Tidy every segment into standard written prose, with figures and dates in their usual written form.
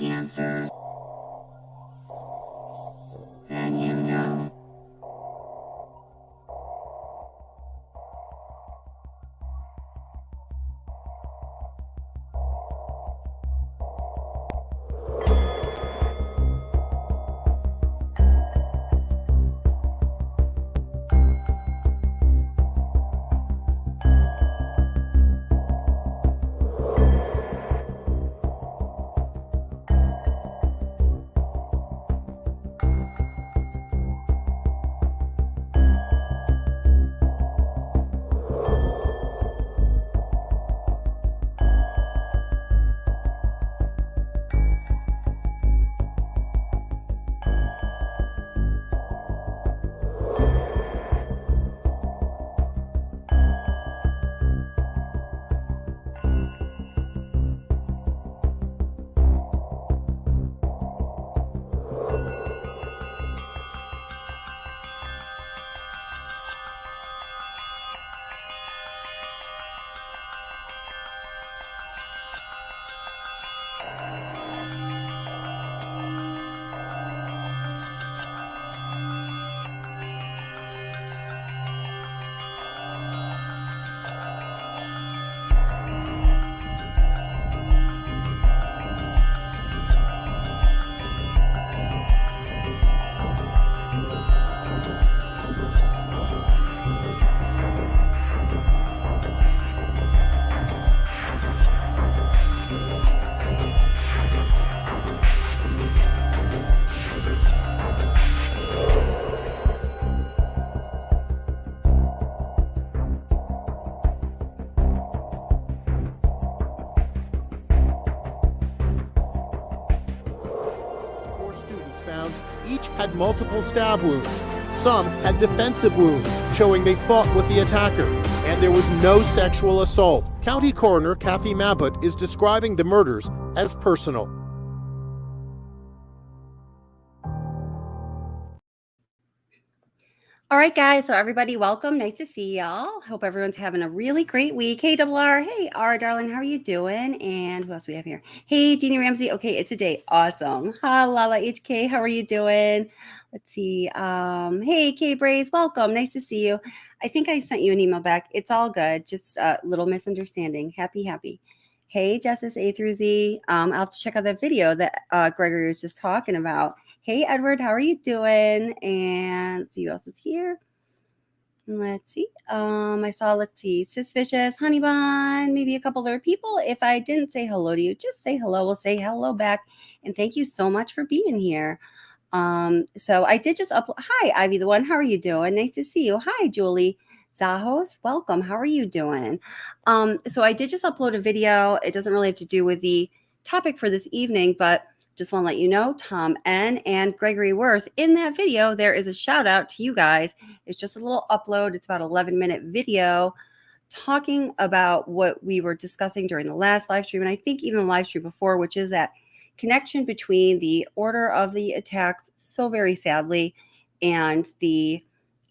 answers, then you know. Each had multiple stab wounds. Some had defensive wounds, showing they fought with the attacker. And there was no sexual assault. County Coroner Kathy Mabbutt is describing the murders as personal. All right, guys. So everybody, welcome. Nice to see y'all. Hope everyone's having a really great week. Hey, Double R. Hey, R, darling. How are you doing? And who else we have here? Hey, Jeanie Ramsey. Okay, it's a day. Awesome. Hi, Lala HK. How are you doing? Let's see. Hey, K Braze. Welcome. Nice to see you. I think I sent you an email back. It's all good. Just a little misunderstanding. Happy. Hey, Justice A through Z. I'll have to check out that video that Gregory was just talking about. Hey, Edward, how are you doing? And let's see who else is here. Let's see. Let's see, Sis Vicious, Honey Bun, maybe a couple other people. If I didn't say hello to you, just say hello. We'll say hello back. And thank you so much for being here. So I did just upload. Hi, Ivy the One. How are you doing? Nice to see you. Hi, Julie Zahos. Welcome. How are you doing? So I did just upload a video. It doesn't really have to do with the topic for this evening, but just want to let you know, Tom N. and Gregory Worth, in that video, there is a shout out to you guys. It's just a little upload. It's about 11-minute video talking about what we were discussing during the last live stream, and I think even the live stream before, which is that connection between the order of the attacks, so very sadly, and the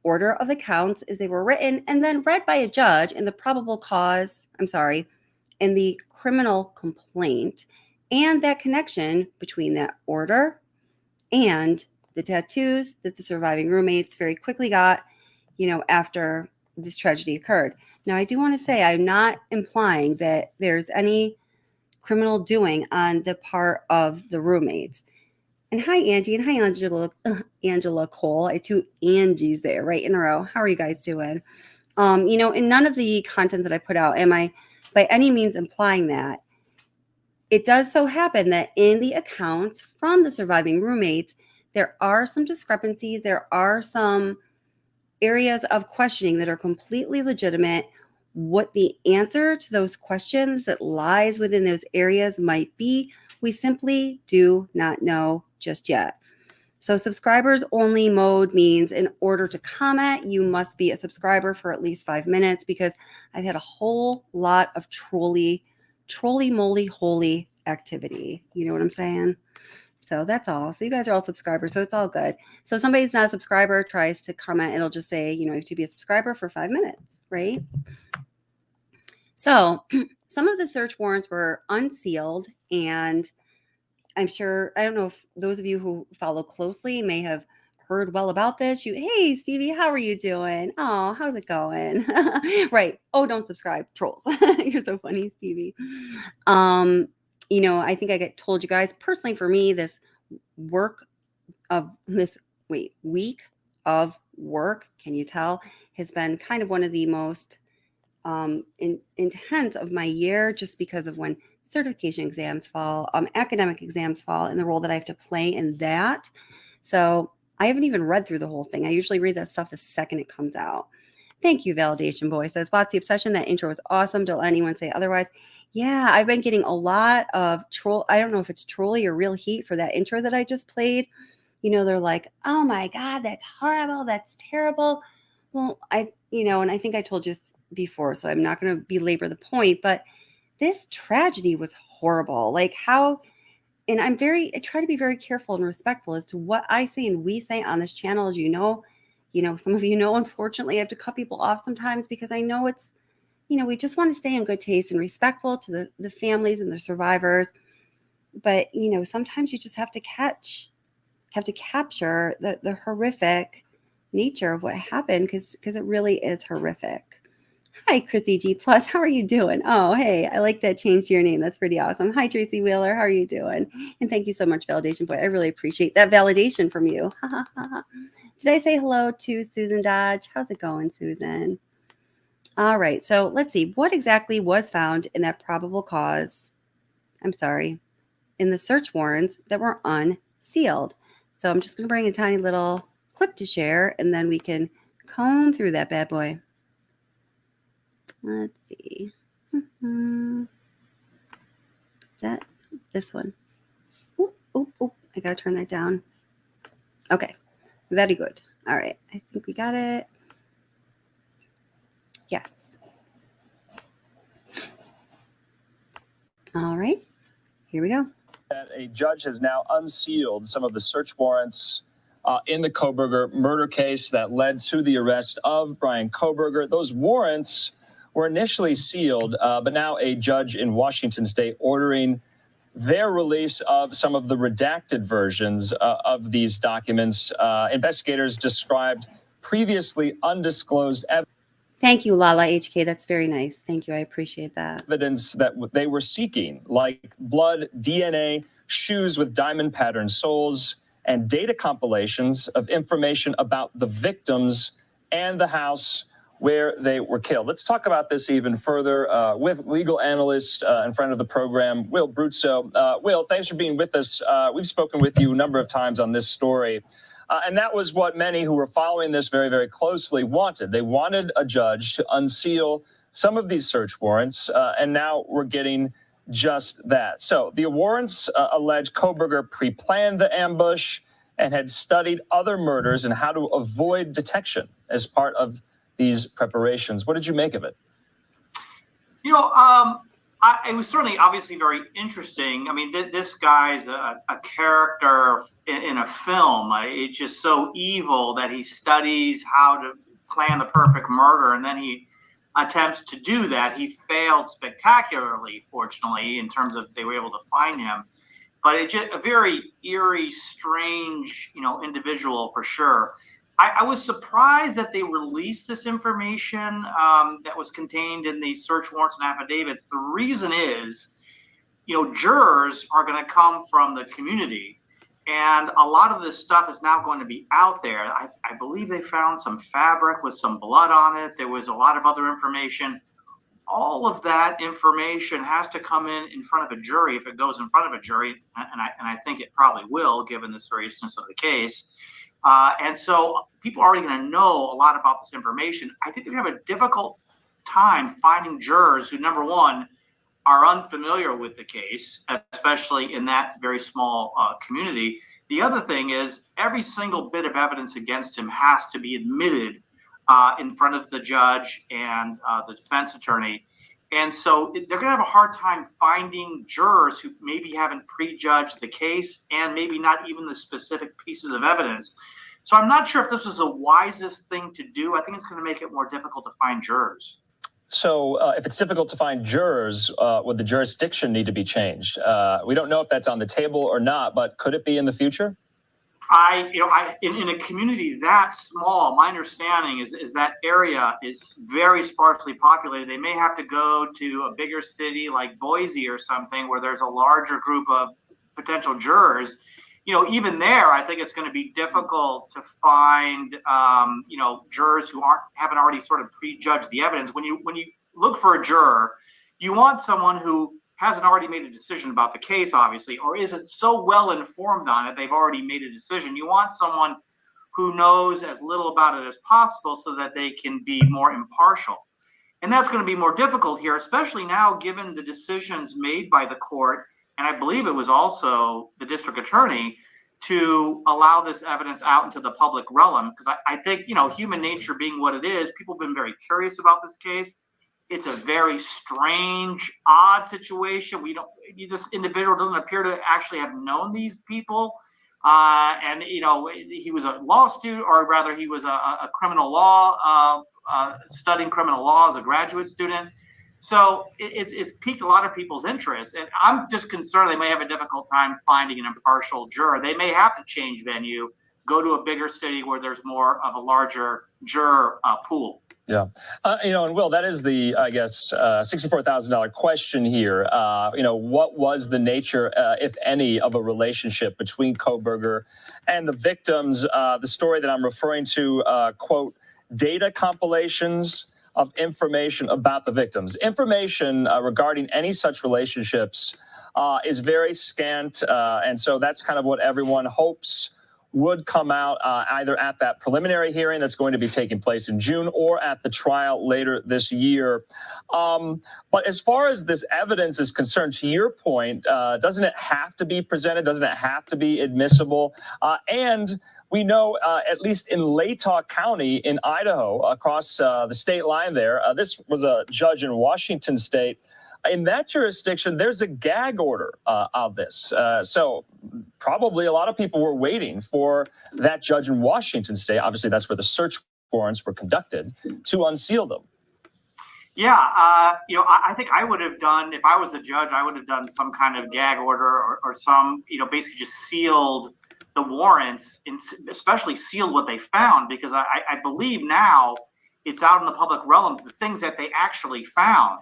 order of the counts as they were written and then read by a judge in the probable cause, in the criminal complaint, and that connection between that order and the tattoos that the surviving roommates very quickly got, after this tragedy occurred. Now, I do want to say I'm not implying that there's any criminal doing on the part of the roommates. And hi, Angie, and hi, Angela Cole. I had two Angies there right in a row. How are you guys doing? In none of the content that I put out am I by any means implying that. It does so happen that in the accounts from the surviving roommates, there are some discrepancies. There are some areas of questioning that are completely legitimate. What the answer to those questions that lies within those areas might be, we simply do not know just yet. So subscribers only mode means in order to comment, you must be a subscriber for at least 5 minutes, because I've had a whole lot of trolley moly holy activity. You know what I'm saying? So that's all. So you guys are all subscribers, so it's all good. So if somebody's not a subscriber, tries to comment, it'll just say, you have to be a subscriber for 5 minutes, right? So some of the search warrants were unsealed, and I'm sure, I don't know if those of you who follow closely may have heard well about this. Hey, Stevie, how are you doing? Oh, how's it going? Right. Oh, don't subscribe, trolls. You're so funny, Stevie. I think I told you guys personally, for me, this week of work, can you tell, has been kind of one of the most intense of my year, just because of when certification exams fall, academic exams fall, and the role that I have to play in that. So I haven't even read through the whole thing. I usually read that stuff the second it comes out. Thank you, Validation Boy. Says, what's the obsession? That intro was awesome. Don't let anyone say otherwise. Yeah, I've been getting a lot of troll. I don't know if it's trolly or real heat for that intro that I just played. They're like, oh my God, that's horrible. That's terrible. Well, and I think I told you before, so I'm not going to belabor the point, but this tragedy was horrible. Like and I try to be very careful and respectful as to what I say and we say on this channel. As some of you know, unfortunately, I have to cut people off sometimes, because I know it's, we just want to stay in good taste and respectful to the families and the survivors. But, sometimes you just have to capture the horrific nature of what happened, because it really is horrific. Hi, Chrissy G Plus. How are you doing? Oh, hey, I like that change to your name. That's pretty awesome. Hi, Tracy Wheeler. How are you doing? And thank you so much, Validation Boy. I really appreciate that validation from you. Did I say hello to Susan Dodge? How's it going, Susan? All right. So let's see. What exactly was found in that probable cause? I'm sorry. In the search warrants that were unsealed. So I'm just going to bring a tiny little clip to share, and then we can comb through that bad boy. Let's see. Is that this one? Oop. I got to turn that down. Okay. Very good. All right. I think we got it. Yes. All right. Here we go. A judge has now unsealed some of the search warrants in the Kohberger murder case that led to the arrest of Bryan Kohberger. Those warrants were initially sealed, but now a judge in Washington state ordering their release of some of the redacted versions of these documents. Investigators described previously undisclosed evidence. Thank you, Lala HK. That's very nice. Thank you. I appreciate that. Evidence that they were seeking, like blood, DNA, shoes with diamond pattern soles, and data compilations of information about the victims and the house where they were killed. Let's talk about this even further with legal analyst and friend of the program, Will Bruzzo. Will, thanks for being with us. We've spoken with you a number of times on this story. And that was what many who were following this very, very closely wanted. They wanted a judge to unseal some of these search warrants, and now we're getting just that. So the warrants allege Kohberger pre-planned the ambush and had studied other murders and how to avoid detection as part of these preparations. What did you make of it? It was certainly obviously very interesting. I mean, this guy's a character in a film. It's just so evil that he studies how to plan the perfect murder, and then he attempts to do that. He failed spectacularly, fortunately, in terms of they were able to find him. But it's just a very eerie, strange, individual for sure. I was surprised that they released this information that was contained in the search warrants and affidavits. The reason is, jurors are going to come from the community, and a lot of this stuff is now going to be out there. I believe they found some fabric with some blood on it. There was a lot of other information. All of that information has to come in front of a jury if it goes in front of a jury, and I think it probably will, given the seriousness of the case. And so people are already going to know a lot about this information. I think they're going to have a difficult time finding jurors who, number one, are unfamiliar with the case, especially in that very small community. The other thing is every single bit of evidence against him has to be admitted in front of the judge and the defense attorney. And so they're going to have a hard time finding jurors who maybe haven't prejudged the case and maybe not even the specific pieces of evidence. So I'm not sure if this was the wisest thing to do. I think it's going to make it more difficult to find jurors. So if it's difficult to find jurors, would the jurisdiction need to be changed? We don't know if that's on the table or not, but could it be in the future? In a community that small, my understanding is that area is very sparsely populated. They may have to go to a bigger city like Boise or something where there's a larger group of potential jurors. Even there, I think it's going to be difficult to find, jurors who haven't already sort of prejudged the evidence. When you look for a juror, you want someone who hasn't already made a decision about the case, obviously, or isn't so well informed on it they've already made a decision. You want someone who knows as little about it as possible so that they can be more impartial. And that's going to be more difficult here, especially now given the decisions made by the court, and I believe it was also the district attorney, to allow this evidence out into the public realm. Because I think, human nature being what it is, people have been very curious about this case. It's a very strange, odd situation. This individual doesn't appear to actually have known these people. And he was a law student, or rather he was a criminal law, studying criminal law as a graduate student. So it's piqued a lot of people's interest. And I'm just concerned they may have a difficult time finding an impartial juror. They may have to change venue, go to a bigger city where there's more of a larger juror pool. Yeah. And Will, that is the, I guess, $64,000 question here. What was the nature, if any, of a relationship between Kohberger and the victims? The story that I'm referring to, quote, data compilations of information about the victims. Information regarding any such relationships is very scant. And so that's kind of what everyone hopes would come out either at that preliminary hearing that's going to be taking place in June or at the trial later this year. But as far as this evidence is concerned, to your point, doesn't it have to be presented? Doesn't it have to be admissible? And we know, at least in Latah County in Idaho, across the state line there, this was a judge in Washington state. In that jurisdiction, there's a gag order of this. So probably a lot of people were waiting for that judge in Washington state. Obviously, that's where the search warrants were conducted, to unseal them. Yeah, I think I would have done, if I was a judge, I would have done some kind of gag order or some, basically just sealed the warrants, and especially sealed what they found, because I believe now it's out in the public realm, the things that they actually found.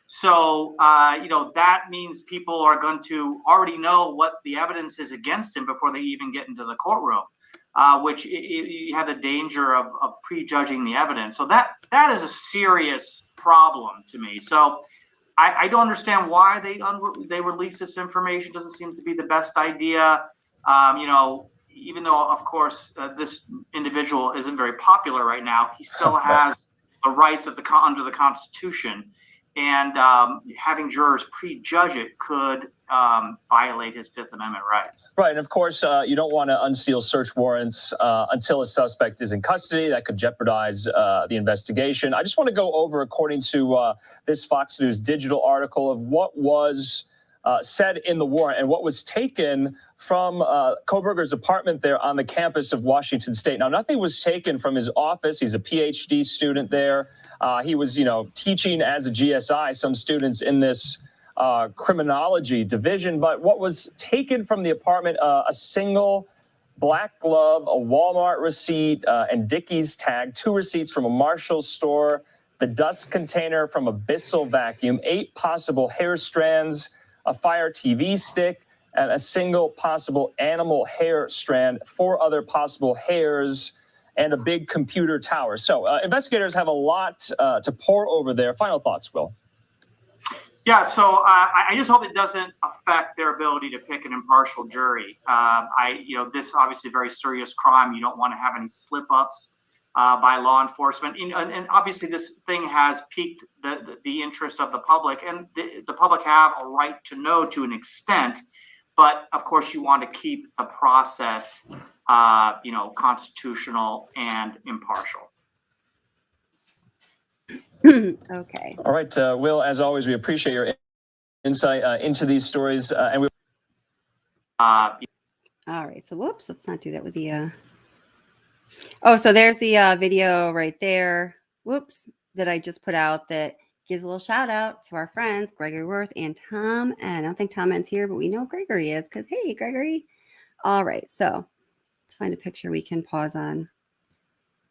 So, that means people are going to already know what the evidence is against him before they even get into the courtroom, which you have the danger of prejudging the evidence. So that is a serious problem to me. So I don't understand why they release this information. Doesn't seem to be the best idea. Even though, of course, this individual isn't very popular right now, he still has the rights under the Constitution. And having jurors prejudge it could violate his Fifth Amendment rights. Right. And of course, you don't want to unseal search warrants until a suspect is in custody. That could jeopardize the investigation. I just want to go over, according to this Fox News digital article, of what was said in the warrant and what was taken from Kohberger's apartment there on the campus of Washington State. Now, nothing was taken from his office. He's a PhD student there. He was, teaching as a GSI, some students in this criminology division. But what was taken from the apartment, a single black glove, a Walmart receipt, and Dickies tag, 2 receipts from a Marshall store, the dust container from a Bissell vacuum, 8 possible hair strands, a Fire TV stick, and a single possible animal hair strand, 4 other possible hairs, and a big computer tower. So investigators have a lot to pore over there. Final thoughts, Will? Yeah, so I just hope it doesn't affect their ability to pick an impartial jury. This obviously a very serious crime. You don't want to have any slip-ups by law enforcement. And obviously this thing has piqued the interest of the public, and the public have a right to know to an extent. But of course, you want to keep the process constitutional and impartial. Okay. All right, Will, as always, we appreciate your insight into these stories. And we. All right, so whoops, let's not do that with the. Oh, so there's the video right there. Whoops, that I just put out that gives a little shout out to our friends, Gregory Worth and Tom. And I don't think Tom Ann's here, but we know Gregory is because, hey, Gregory. All right. So let's find a picture we can pause on.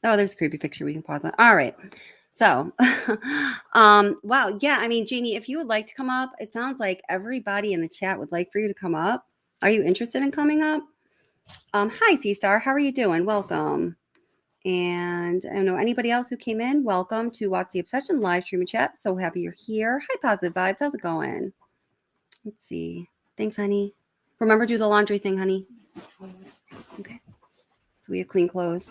Oh, there's a creepy picture we can pause on. All right. So, wow. Yeah. I mean, Jeanie, if you would like to come up, it sounds like everybody in the chat would like for you to come up. Are you interested in coming up? Hi, C-Star. How are you doing? Welcome. And I don't know anybody else who came in. Welcome to Watch the Obsession live stream and chat. So happy you're here. Hi, Positive Vibes. How's it going? Let's see. Thanks, honey. Remember, do the laundry thing, honey. Okay. So we have clean clothes.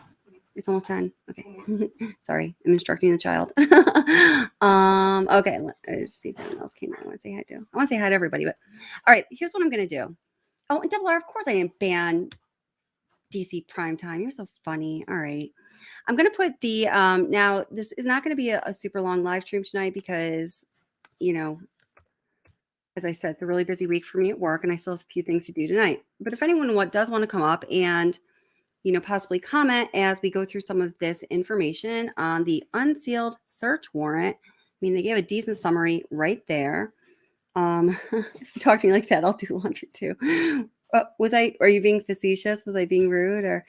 It's almost 10. Okay. Sorry, I'm instructing the child. Okay. Let's see if anyone else came in. I want to say hi to. I want to say hi to everybody. But all right, here's what I'm gonna do. Oh, and Double R, of course I didn't ban DC Primetime. You're so funny. All right. I'm going to put the, now this is not going to be a super long live stream tonight because, you know, as I said, it's a really busy week for me at work and I still have a few things to do tonight. But if anyone does want to come up and, you know, possibly comment as we go through some of this information on the unsealed search warrant. I mean, they gave a decent summary right there. If you talk to me like that, I'll do laundry too. Are you being facetious? Was I being rude or?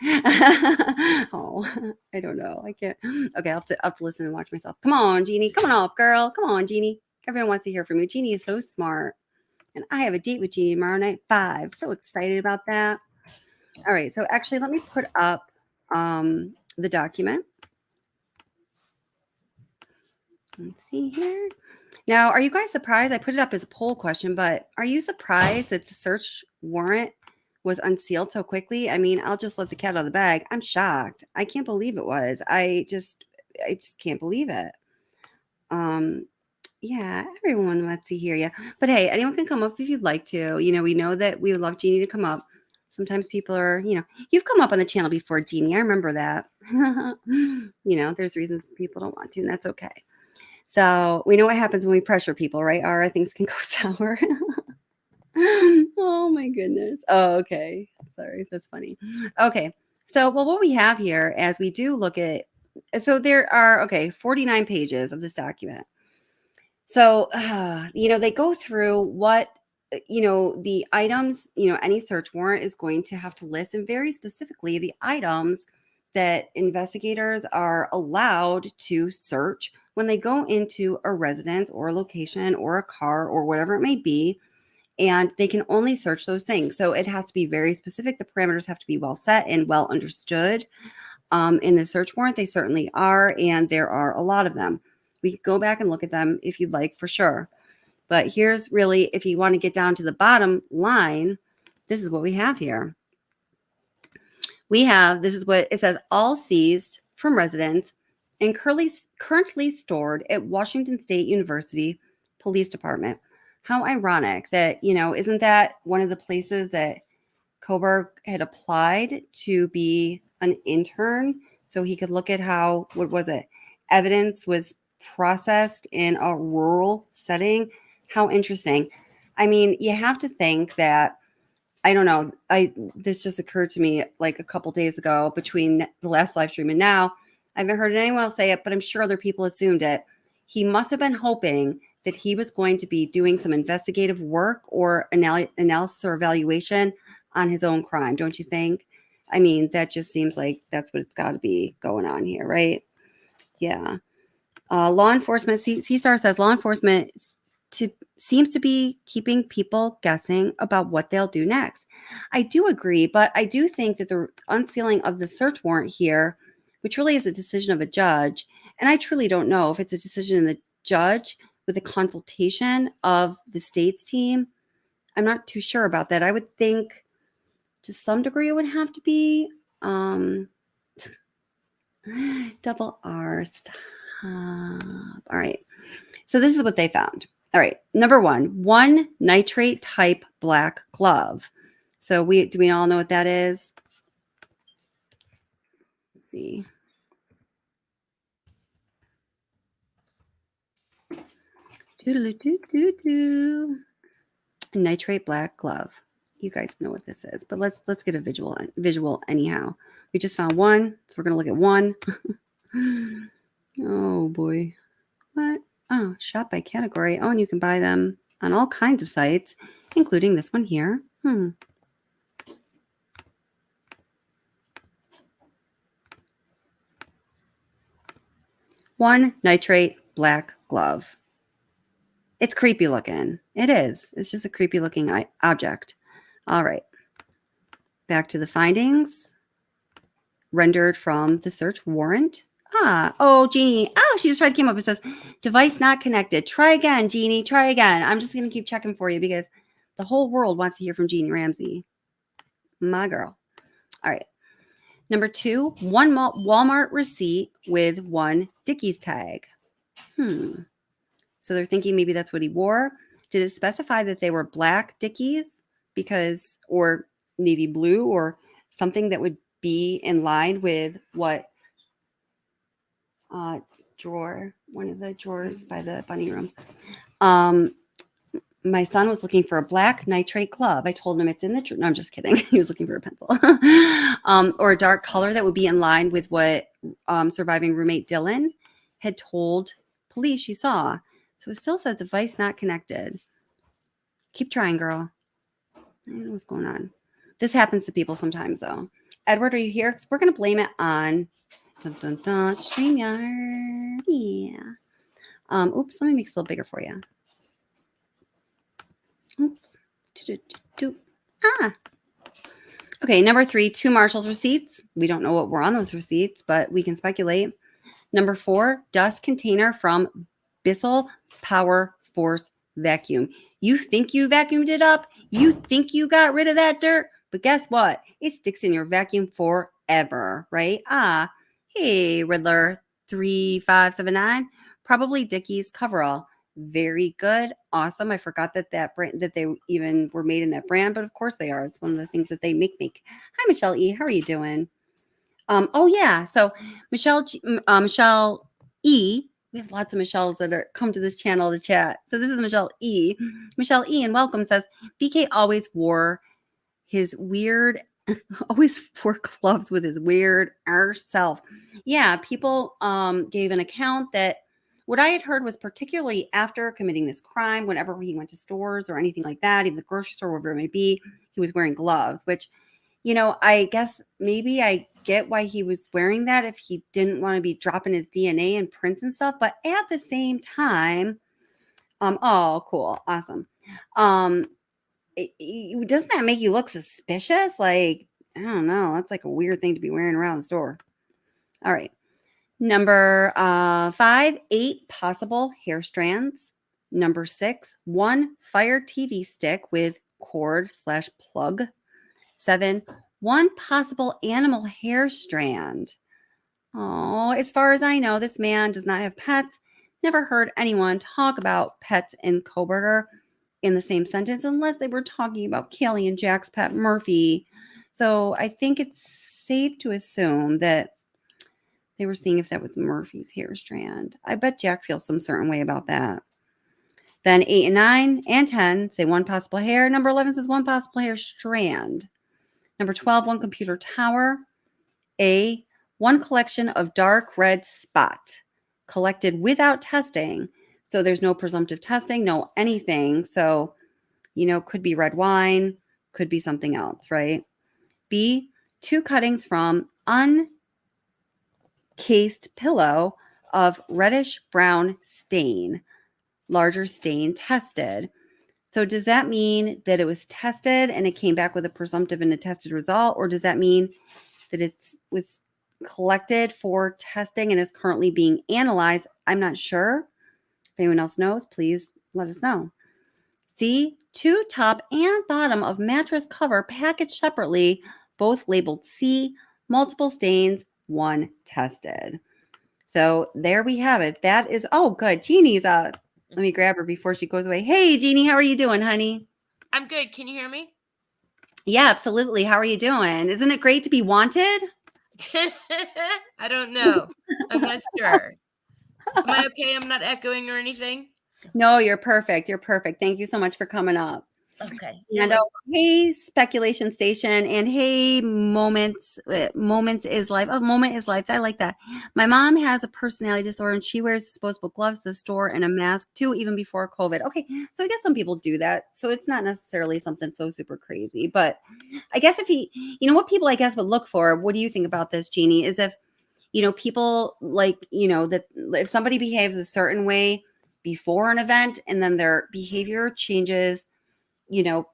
Oh, I don't know. I can't. Okay, I'll have to listen and watch myself. Come on, Jeanie. Come on up, girl. Come on, Jeanie. Everyone wants to hear from you. Jeanie is so smart. And I have a date with Jeanie tomorrow night, 5. So excited about that. All right. So actually, let me put up the document. Let's see here. Now, are you guys surprised? I put it up as a poll question, but are you surprised that the search warrant was unsealed so quickly? I mean, I'll just let the cat out of the bag. I'm shocked. I can't believe it was. I just can't believe it. Yeah, everyone wants to hear you. But hey, anyone can come up if you'd like to. You know, we know that we would love Jeanie to come up. Sometimes people are, you know, you've come up on the channel before, Jeanie. I remember that. You know, there's reasons people don't want to, and that's okay. So we know what happens when we pressure people, right? Ara, things can go sour. Oh my goodness. Oh, okay. Sorry, that's funny. Okay. So, well, what we have here as we do look at, so there are, 49 pages of this document. So, you know, they go through what, you know, the items, you know, any search warrant is going to have to list, and very specifically the items that investigators are allowed to search when they go into a residence or a location or a car or whatever it may be, and they can only search those things. So it has to be very specific. The parameters have to be well set and well understood. In the search warrant, they certainly are, and there are a lot of them. We could go back and look at them if you'd like, for sure. But here's really, if you want to get down to the bottom line, this is what we have here. This is what it says: all seized from residents and currently stored at Washington State University Police Department. How ironic that, you know, isn't that one of the places that Kohberg had applied to be an intern so he could look at how, evidence was processed in a rural setting? How interesting. I mean, you have to think that, I don't know, this just occurred to me like a couple days ago between the last live stream and now. I haven't heard anyone else say it, but I'm sure other people assumed it. He must have been hoping that he was going to be doing some investigative work or analysis or evaluation on his own crime, don't you think? I mean, that just seems like that's what it's got to be going on here, right? Yeah. Law enforcement, C-Star says, law enforcement seems to be keeping people guessing about what they'll do next. I do agree, but I do think that the unsealing of the search warrant here, which really is a decision of a judge, and I truly don't know if it's a decision of the judge with a consultation of the state's team. I'm not too sure about that. I would think to some degree it would have to be double R. Stop. All right. So this is what they found. All right. Number one nitrate type black glove. So do we all know what that is? Let's see. Nitrate black glove. You guys know what this is, but let's get a visual anyhow. We just found one, so we're gonna look at one. Oh boy. What? Oh, shop by category. Oh, and you can buy them on all kinds of sites, including this one here. One nitrate black glove. It's creepy looking. It is. It's just a creepy looking object. All right. Back to the findings. Rendered from the search warrant. Oh, Jeanie. Oh, she just tried to came up. It says, device not connected. Try again, Jeanie. Try again. I'm just going to keep checking for you because the whole world wants to hear from Jeanie Ramsey. My girl. All right. Number 2, one Walmart receipt with one Dickies tag. So they're thinking maybe that's what he wore. Did it specify that they were black Dickies or navy blue or something that would be in line with what drawer, one of the drawers by the bunny room. My son was looking for a black nitrate glove. I told him it's in the drawer. No, I'm just kidding. He was looking for a pencil. Or a dark color that would be in line with what surviving roommate Dylan had told police she saw. So it still says device not connected. Keep trying, girl. I don't know what's going on. This happens to people sometimes, though. Edward, are you here? Because we're going to blame it on StreamYard. Yeah. Oops, let me make it a little bigger for you. Oops. Okay, number 3, 2 Marshall's receipts. We don't know what were on those receipts, but we can speculate. Number 4, dust container from Bissell Power Force vacuum. You think you vacuumed it up? You think you got rid of that dirt? But guess what? It sticks in your vacuum forever, right? Hey, Riddler 3579. Probably Dickies coverall. Very good. Awesome. I forgot that brand, that they even were made in that brand, but of course they are. It's one of the things that they make. Hi, Michelle E. How are you doing? Oh yeah. So Michelle E. We have lots of Michelles that are come to this channel to chat. So this is Michelle E. Michelle E. and welcome says BK always wore gloves with his weird self. Yeah, people gave an account that what I had heard was particularly after committing this crime, whenever he went to stores or anything like that, even the grocery store, wherever it may be, he was wearing gloves, which, I guess maybe I get why he was wearing that if he didn't want to be dropping his DNA and prints and stuff. But at the same time, oh, cool. Awesome. Doesn't that make you look suspicious? Like, I don't know. That's like a weird thing to be wearing around the store. All right. Number 5, 8 possible hair strands. Number 6, 1 Fire TV stick with cord/plug. 7, 1 possible animal hair strand. Oh, as far as I know, this man does not have pets. Never heard anyone talk about pets and Kohberger in the same sentence unless they were talking about Kaylee and Jack's pet Murphy. So I think it's safe to assume that they were seeing if that was Murphy's hair strand. I bet Jack feels some certain way about that. Then 8 and 9 and 10 say 1 possible hair. Number 11 says 1 possible hair strand. Number 12, 1 computer tower. 1 collection of dark red spot collected without testing. So there's no presumptive testing, no anything. So, could be red wine, could be something else, right? B, 2 cuttings from uncased pillow of reddish brown stain, larger stain tested. So does that mean that it was tested and it came back with a presumptive and a tested result? Or does that mean that it was collected for testing and is currently being analyzed? I'm not sure. If anyone else knows, please let us know. C, 2 top and bottom of mattress cover packaged separately, both labeled C, multiple stains, 1 tested. So there we have it. That is, oh, good. Jeannie's up. Let me grab her before she goes away. Hey, Jeanie, how are you doing, honey? I'm good. Can you hear me? Yeah, absolutely. How are you doing? Isn't it great to be wanted? I don't know. I'm not sure. Am I okay? I'm not echoing or anything? No, you're perfect. You're perfect. Thank you so much for coming up. Okay. And hey, speculation station, and hey, moments is life. Oh, moment is life. I like that. My mom has a personality disorder, and she wears disposable gloves to the store and a mask too, even before COVID. Okay, so I guess some people do that, so it's not necessarily something so super crazy. But I guess if what people I guess would look for. What do you think about this, Jeannie? Is if people like that if somebody behaves a certain way before an event, and then their behavior changes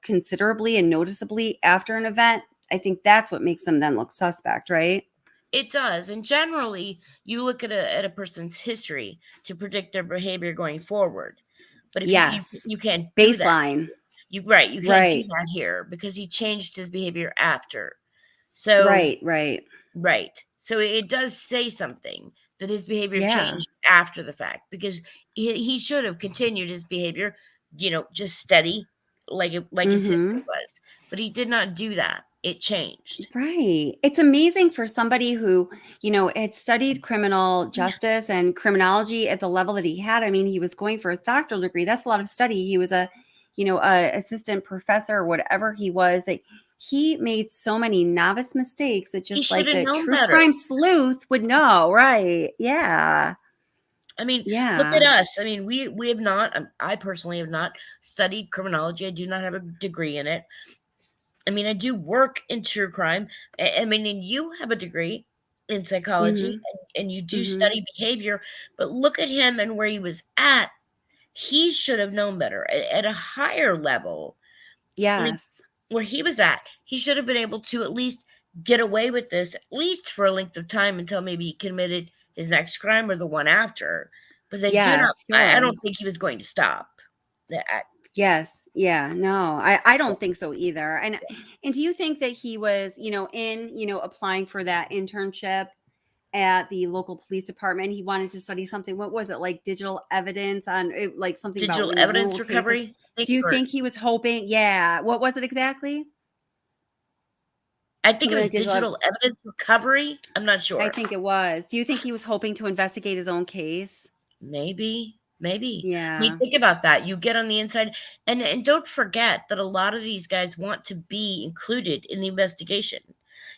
considerably and noticeably after an event, I think that's what makes them then look suspect, right? It does. And generally, you look at a person's history to predict their behavior going forward. But if Yes. you can't do that. Baseline. You can't do Right. that here because he changed his behavior after. So Right. So it does say something that his behavior Yeah. changed after the fact, because he should have continued his behavior, just steady like his history was. But he did not do that. It changed. Right. It's amazing for somebody who, had studied criminal justice and criminology at the level that he had. I mean, he was going for his doctoral degree. That's a lot of study. He was a assistant professor or whatever he was. That he made so many novice mistakes that He just should like have the known true better. crime sleuth would know. Right. Yeah. I mean, Yeah. look at us. I mean, we have not, I personally have not studied criminology. I do not have a degree in it. I mean, I do work in true crime. I mean, and you have a degree in psychology, and you do study behavior, but look at him and where he was at. He should have known better at a higher level. Yes. Where he was at, he should have been able to at least get away with this, at least for a length of time, until maybe he committed his next crime or the one after. Because I don't think he was going to stop. Yes. Yeah. No, I don't think so either. And do you think that he was, applying for that internship at the local police department? He wanted to study something. What was it, like digital evidence on like something about Digital evidence rural recovery? cases? Do you think he was hoping? Yeah. What was it exactly? I think it was digital evidence recovery. I'm not sure. I think it was. Do you think he was hoping to investigate his own case? Maybe. Yeah. I mean, think about that. You get on the inside, and don't forget that a lot of these guys want to be included in the investigation.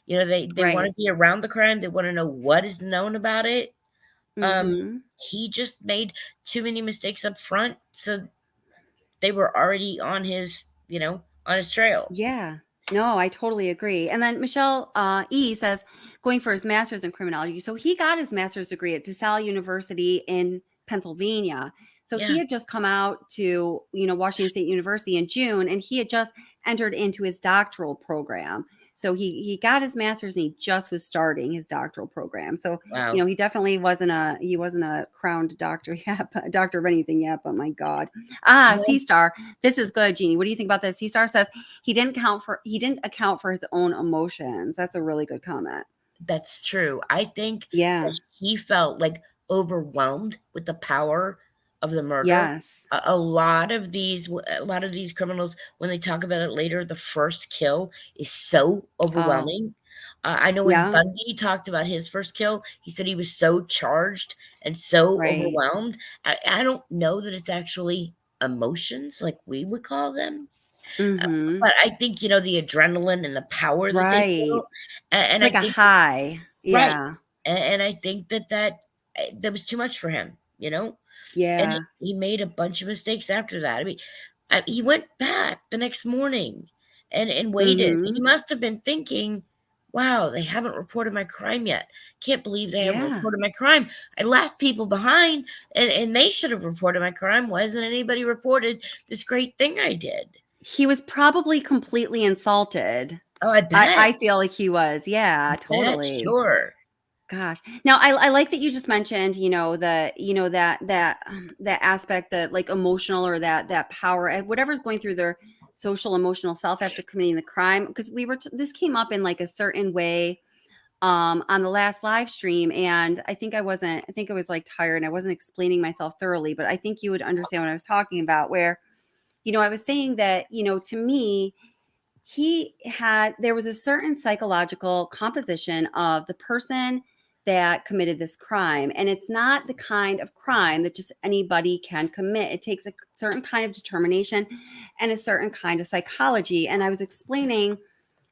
They want to be around the crime. They want to know what is known about it. He just made too many mistakes up front, so they were already on his, on his trail. Yeah. No, I totally agree. And then Michelle E says, going for his master's in criminology. So he got his master's degree at DeSalle University in Pennsylvania. So he had just come out to, Washington State University in June, and he had just entered into his doctoral program. So he got his master's and he just was starting his doctoral program. So, wow. He definitely wasn't a crowned doctor yet, doctor of anything yet, but my God. C-Star, this is good, Jeannie. What do you think about this? C-Star says he didn't account for his own emotions. That's a really good comment. That's true. I think that he felt like overwhelmed with the power of the murder. Yes. A lot of these criminals, when they talk about it later, the first kill is so overwhelming. I know when Bundy talked about his first kill, he said he was so charged and so overwhelmed. I don't know that it's actually emotions like we would call them. But I think, the adrenaline and the power that they feel. And like I think a high. Yeah. Right. And I think that was too much for him, Yeah. And he made a bunch of mistakes after that. I mean, he went back the next morning and waited. He must have been thinking, wow, they haven't reported my crime yet. Can't believe they haven't reported my crime. I left people behind, and they should have reported my crime. Why hasn't anybody reported this great thing I did? He was probably completely insulted. Oh, I bet. I feel like he was. Yeah, totally. Sure. Gosh. Now I like that you just mentioned, that aspect, that like emotional, or that power, whatever's going through their social emotional self after committing the crime. Because this came up in like a certain way on the last live stream, and I think I was like tired and I wasn't explaining myself thoroughly, but I think you would understand what I was talking about, where I was saying that, to me, there was a certain psychological composition of the person that committed this crime. And it's not the kind of crime that just anybody can commit. It takes a certain kind of determination and a certain kind of psychology. And I was explaining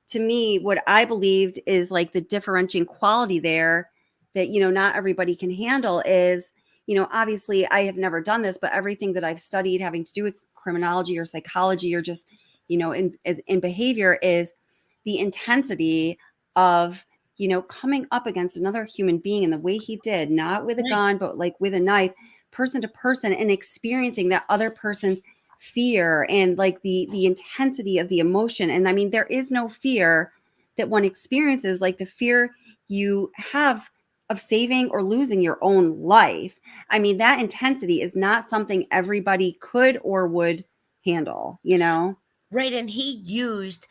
to me what I believed is like the differentiating quality there that, not everybody can handle is, obviously I have never done this, but everything that I've studied having to do with criminology or psychology or just, in behavior is the intensity of, coming up against another human being in the way he did, not with a gun, but like with a knife, person to person, and experiencing that other person's fear and like the intensity of the emotion. And I mean, there is no fear that one experiences like the fear you have of saving or losing your own life. I mean, that intensity is not something everybody could or would handle, Right. And he used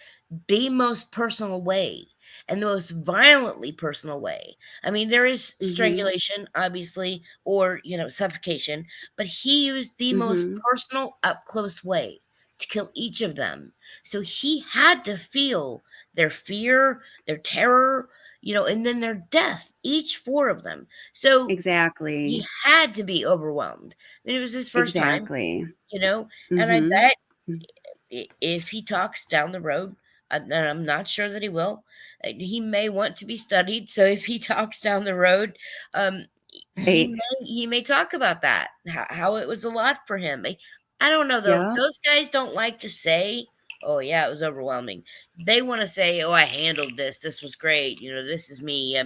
the most personal way and the most violently personal way. I mean, there is strangulation, obviously, or, suffocation, but he used the most personal, up close way to kill each of them. So he had to feel their fear, their terror, and then their death, each 4 of them. So exactly, he had to be overwhelmed. I mean, it was his first time, and I bet if he talks down the road, and I'm not sure that he will, he may want to be studied. So if he talks down the road, he may talk about that, how it was a lot for him. I don't know though. Yeah. Those guys don't like to say, "Oh yeah, it was overwhelming." They want to say, "Oh, I handled this. This was great. This is me."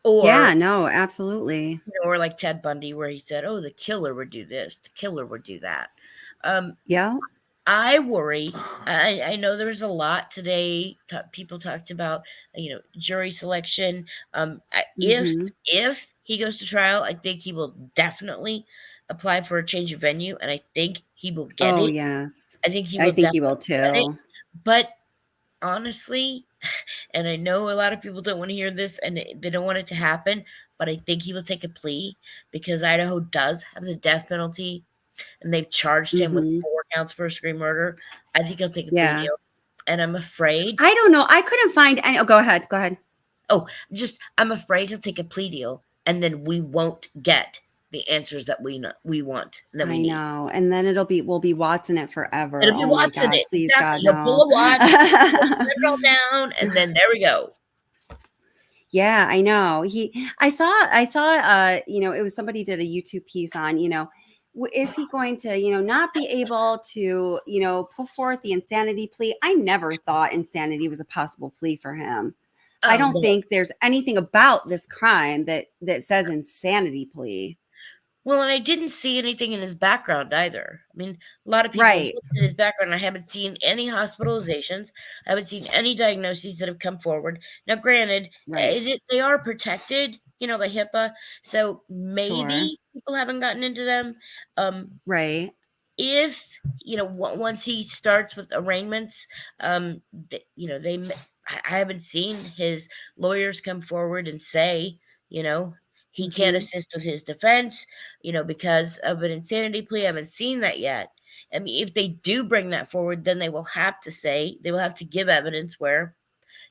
Or yeah, no, absolutely. or like Ted Bundy, where he said, "Oh, the killer would do this. The killer would do that." Yeah. I worry. I know there was a lot today. People talked about, jury selection. If he goes to trial, I think he will definitely apply for a change of venue, and I think he will get it. Yes. I think he I will. think he will Get it. too. But honestly, and I know a lot of people don't want to hear this, and they don't want it to happen, but I think he will take a plea because Idaho does have the death penalty, and they've charged him with 4 counts first-degree murder. I think he'll take a plea deal, and I'm afraid. I don't know. I couldn't find any. Oh, go ahead. Go ahead. Oh, I'm afraid he'll take a plea deal, and then we won't get the answers that we want. That we need. I know, and then we'll be Watson it forever. It'll be Watson my God, it. Please, Exactly. God, He'll no. pull a Watch, put it all down, and then there we go. Yeah, I know. I saw, it was somebody did a YouTube piece on, is he going to, not be able to, put forth the insanity plea? I never thought insanity was a possible plea for him. I don't think there's anything about this crime that says insanity plea. Well, and I didn't see anything in his background either. I mean, a lot of people looked at his background. I haven't seen any hospitalizations. I haven't seen any diagnoses that have come forward. Now, granted, they are protected, by HIPAA. So maybe people haven't gotten into them. If, once he starts with arraignments, I haven't seen his lawyers come forward and say, he can't assist with his defense, because of an insanity plea. I haven't seen that yet. I mean, if they do bring that forward, then they will have to give evidence where,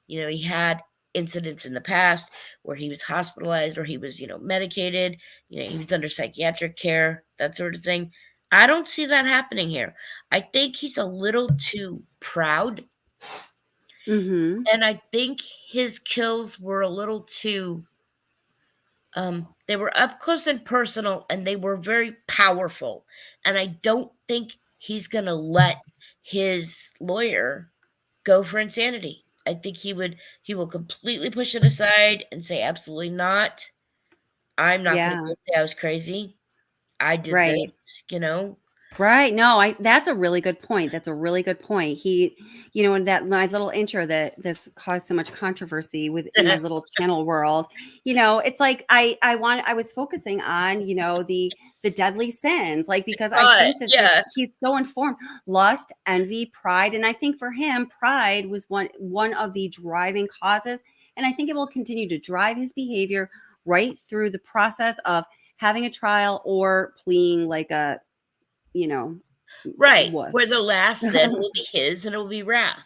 he had incidents in the past where he was hospitalized or he was, medicated, he was under psychiatric care, that sort of thing. I don't see that happening here. I think he's a little too proud. And I think his kills were a little too they were up close and personal, and they were very powerful. And I don't think he's going to let his lawyer go for insanity. I think he will completely push it aside and say, absolutely not. I'm not going to say I was crazy. I did this, Right. No, that's a really good point. That's a really good point. He, in that my little intro that's caused so much controversy in my little channel world, it's like I was focusing on, the deadly sins, like, because I think that he's so informed, lust, envy, pride. And I think for him, pride was one of the driving causes. And I think it will continue to drive his behavior right through the process of having a trial or pleading like a, right, where the last then will be his and it will be wrath.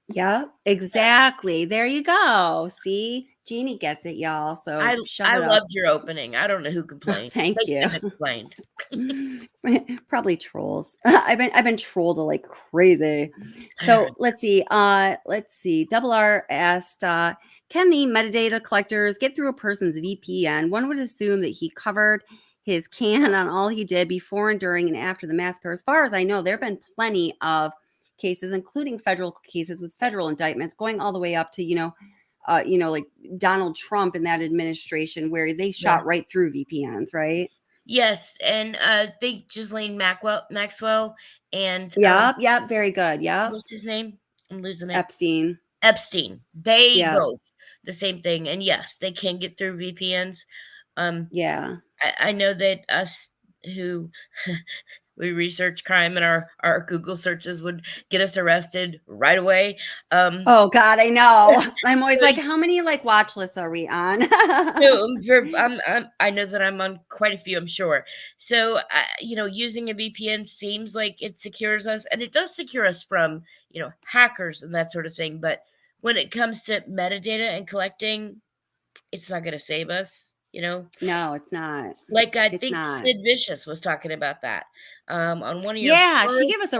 Yep, exactly. There you go. See, Jeanie gets it, y'all. So shove I it up. loved your opening. I don't know who complained. Thank They you. shouldn't have complained. Probably trolls. I've been trolled like crazy. So let's see. Double R asked, can the metadata collectors get through a person's VPN? One would assume that he covered his can on all he did before and during and after the massacre. As far as I know, there have been plenty of cases, including federal cases with federal indictments, going all the way up to like Donald Trump in that administration, where they shot right through VPNs, right? Yes, and I think Ghislaine Maxwell and Yep, very good. Yep. what's his name? I'm losing it. Epstein. They both the same thing, and yes, they can get through VPNs. Yeah. I know that us who we research crime and our Google searches would get us arrested right away. Oh God, I know. I'm always like, how many like watch lists are we on? No, I know that I'm on quite a few, I'm sure. So, using a VPN seems like it secures us, and it does secure us from, hackers and that sort of thing. But when it comes to metadata and collecting, it's not going to save us. No, it's not. Like I think Sid Vicious was talking about that on one of your she gave us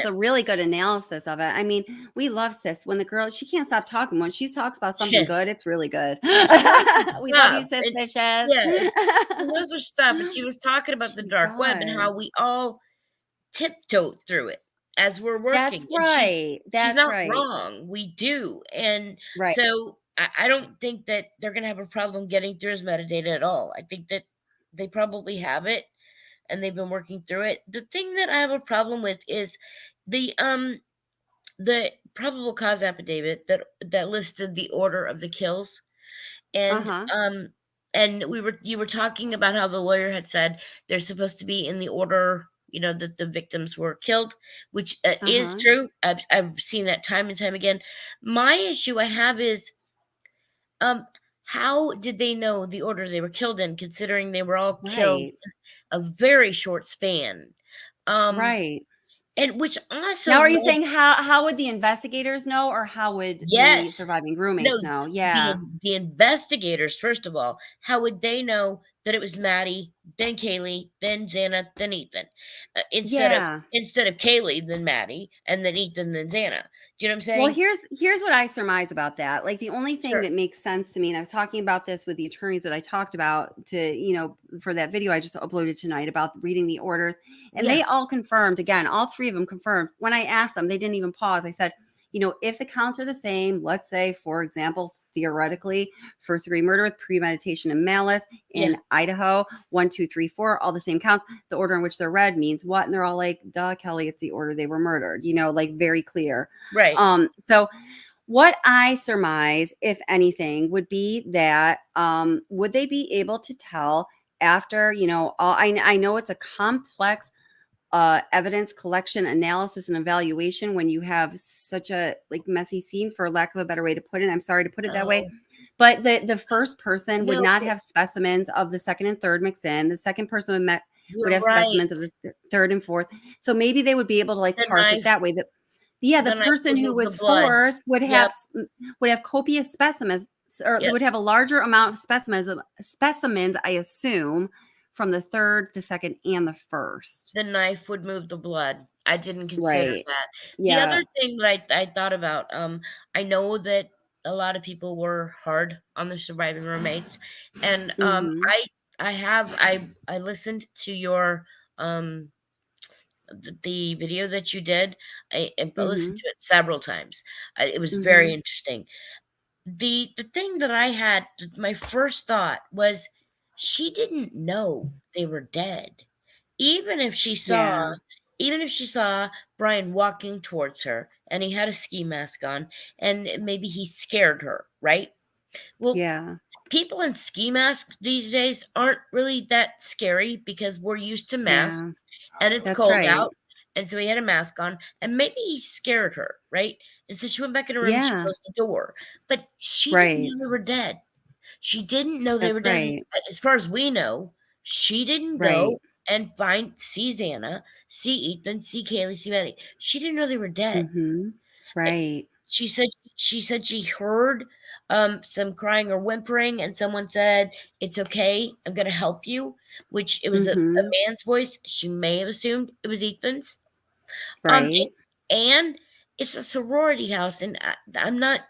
a really good analysis of it. I mean, we love Sis. When the girl, she can't stop talking. When she talks about something good, it's really good. We love you, Sis Vicious. Yes, she knows her stuff, and she was talking about the dark web and how we all tiptoe through it as we're working. That's right. She's not wrong. We do, and so I don't think that they're going to have a problem getting through his metadata at all. I think that they probably have it, and they've been working through it. The thing that I have a problem with is the probable cause affidavit that listed the order of the kills, and you were talking about how the lawyer had said they're supposed to be in the order, that the victims were killed, which is true. I've seen that time and time again. My issue I have is, how did they know the order they were killed in, considering they were all killed in a very short span? Right. And which also now, are you saying how would the investigators know, or how would the surviving roommates know? Yeah, the investigators, first of all, how would they know that it was Maddie, then Kaylee, then Xana, then Ethan, instead of Kaylee, then Maddie, and then Ethan, then Xana? Do you know what I'm saying? Well, here's what I surmise about that. Like, the only thing that makes sense to me, and I was talking about this with the attorneys that I talked about for that video I just uploaded tonight about reading the orders, and they all confirmed, again, all three of them confirmed. When I asked them, they didn't even pause. I said, if the counts are the same, let's say, for example, theoretically, first degree murder with premeditation and malice in Idaho, 1, 2, 3, 4, all the same counts. The order in which they're read means what? And they're all like, duh, Kelly, it's the order they were murdered, like very clear. Right. So what I surmise, if anything, would be that would they be able to tell after, I know it's a complex evidence collection, analysis, and evaluation when you have such a messy scene, for lack of a better way to put it. I'm sorry to put it that way, but the first person would not have specimens of the second and third mix in. The second person would have specimens of the third and fourth. So maybe they would be able to parse it that way. The person who was fourth would have copious specimens, or they would have a larger amount of specimens, I assume, from the third, the second, and the first. The knife would move the blood. I didn't consider that. The other thing that I thought about, I know that a lot of people were hard on the surviving roommates, and I listened to your the video that you did. I listened to it several times. It was very interesting. The thing that I had, my first thought was, she didn't know they were dead. Even if she saw Bryan walking towards her and he had a ski mask on and maybe he scared her, right? Well, people in ski masks these days aren't really that scary because we're used to masks and it's cold out. And so he had a mask on and maybe he scared her, right? And so she went back in her room and she closed the door. But she didn't know they were dead. She didn't know they were dead. As far as we know, she didn't go and see Xana, see Ethan, see Kaylee, see Maddie. She didn't know they were dead. Right. She said she heard some crying or whimpering, and someone said, "It's okay, I'm gonna help you," which it was a man's voice. She may have assumed it was Ethan's. Right. And it's a sorority house, and I'm not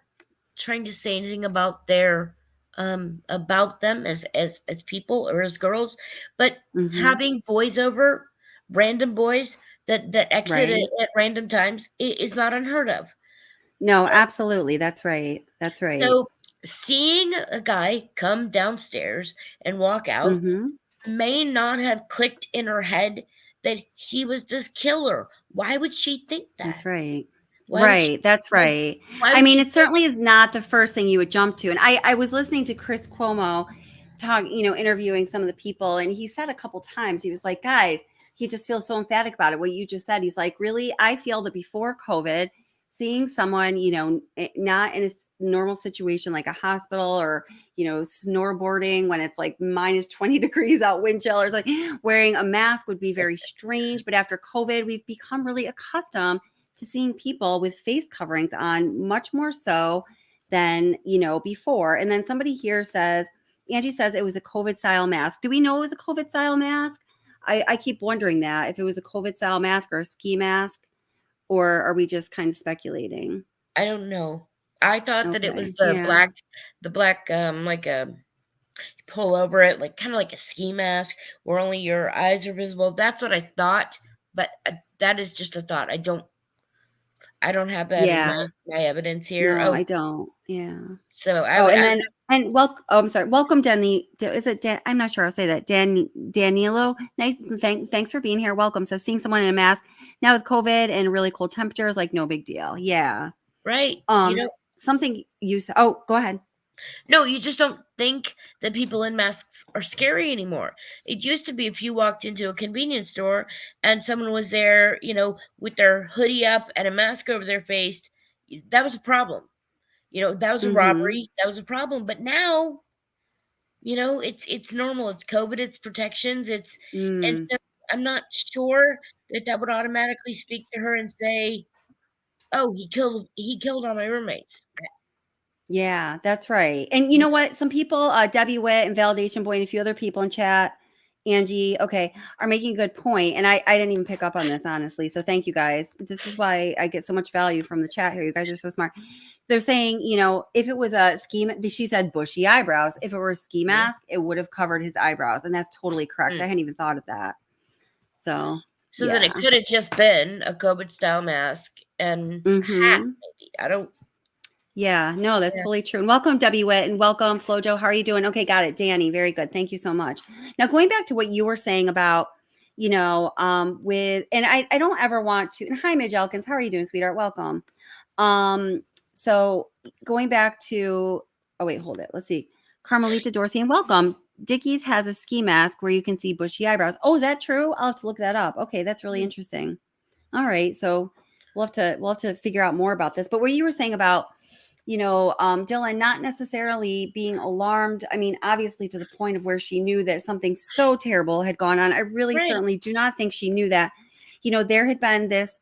trying to say anything about about them as people or as girls, but having boys over, random boys that exit Right. at random times is not unheard of. No, absolutely. That's right. That's right. So seeing a guy come downstairs and walk out may not have clicked in her head that he was this killer. Why would she think that? That's right. Why would she Right. That's why- right. why I would mean, she it certainly is not the first thing you would jump to. And I was listening to Chris Cuomo talk, interviewing some of the people, and he said a couple times, he was like, guys, he just feels so emphatic about it. What you just said, he's like, really, I feel that before COVID, seeing someone, not in a normal situation like a hospital or, snowboarding when it's like minus 20 degrees out, wind chill, or like wearing a mask would be very strange. But after COVID, we've become really accustomed to seeing people with face coverings on, much more so than, before. And then somebody here says, Angie says it was a COVID style mask. Do we know it was a COVID style mask? I keep wondering that, if it was a COVID style mask or a ski mask, or are we just kind of speculating? I don't know. I thought that it was the black, like a pull over it, like kind of like a ski mask where only your eyes are visible. That's what I thought, but that is just a thought. I don't have that in my evidence here. No, I don't. Yeah. So I'm sorry. Welcome, Danny. Is it Dan? I'm not sure. I'll say that. Danilo. Nice. Thanks for being here. Welcome. So seeing someone in a mask now with COVID and really cold temperatures, like no big deal. Yeah. Right. Something you said. Oh, go ahead. No, you just don't think that people in masks are scary anymore. It used to be if you walked into a convenience store and someone was there, with their hoodie up and a mask over their face, that was a problem. That was a robbery. That was a problem. But now, it's normal. It's COVID. It's protections. And so I'm not sure that would automatically speak to her and say, "Oh, he killed all my roommates." Yeah, that's right. And you know what? Some people, Debbie Witt and Validation Boy and a few other people in chat, Angie, okay, are making a good point. And I didn't even pick up on this, honestly. So thank you guys. This is why I get so much value from the chat here. You guys are so smart. They're saying, if it was a ski, she said bushy eyebrows. If it were a ski mask, it would have covered his eyebrows. And that's totally correct. I hadn't even thought of that. So then it could have just been a COVID style mask and hat, maybe. I don't. Yeah, no, that's totally true. And welcome, Debbie Witt, and welcome, Flojo. How are you doing? Okay, got it. Danny, very good. Thank you so much. Now, going back to what you were saying about, and I don't ever want to, and hi, Midge Elkins, how are you doing, sweetheart? Welcome. So going back to, oh, wait, hold it. Let's see. Carmelita Dorsey, and welcome. Dickies has a ski mask where you can see bushy eyebrows. Oh, is that true? I'll have to look that up. Okay, that's really interesting. All right, so we'll have to figure out more about this. But what you were saying about, Dylan not necessarily being alarmed. I mean, obviously to the point of where she knew that something so terrible had gone on. I really certainly do not think she knew that, there had been this,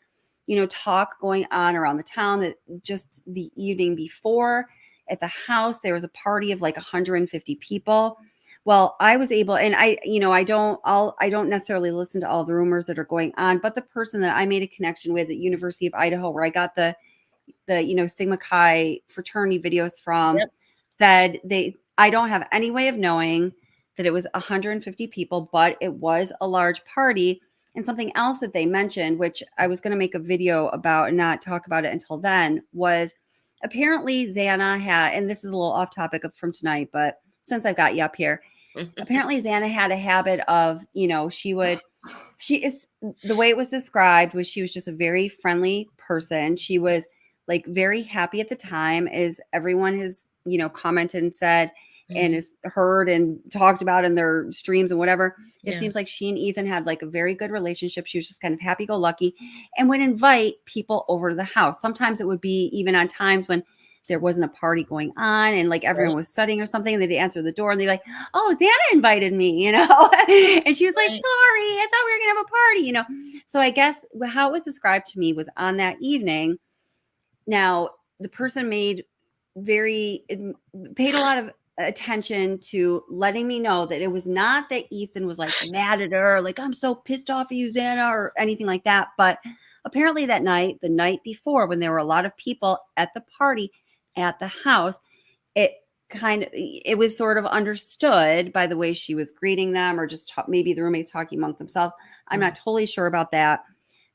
talk going on around the town that just the evening before at the house, there was a party of like 150 people. Well, I was able, and I don't necessarily listen to all the rumors that are going on, but the person that I made a connection with at University of Idaho, where I got the Sigma Chi fraternity videos from, said I don't have any way of knowing that it was 150 people, but it was a large party. And something else that they mentioned, which I was going to make a video about and not talk about it until then, was apparently Xana had, and this is a little off topic from tonight, but since I've got you up here, apparently Xana had a habit of, the way it was described was she was just a very friendly person. She was like very happy at the time, as everyone has, commented and said, and has heard and talked about in their streams and whatever. It seems like she and Ethan had like a very good relationship. She was just kind of happy-go-lucky and would invite people over to the house. Sometimes it would be even on times when there wasn't a party going on and like everyone was studying or something, and they'd answer the door and they'd be like, "Oh, Xana invited me," and she was like, "Sorry, I thought we were gonna have a party," So I guess how it was described to me was on that evening. Now, the person paid a lot of attention to letting me know that it was not that Ethan was like mad at her, like, I'm so pissed off at you, Xana, or anything like that. But apparently that night, the night before, when there were a lot of people at the party at the house, it was sort of understood by the way she was greeting them, or just maybe the roommates talking amongst themselves. I'm not totally sure about that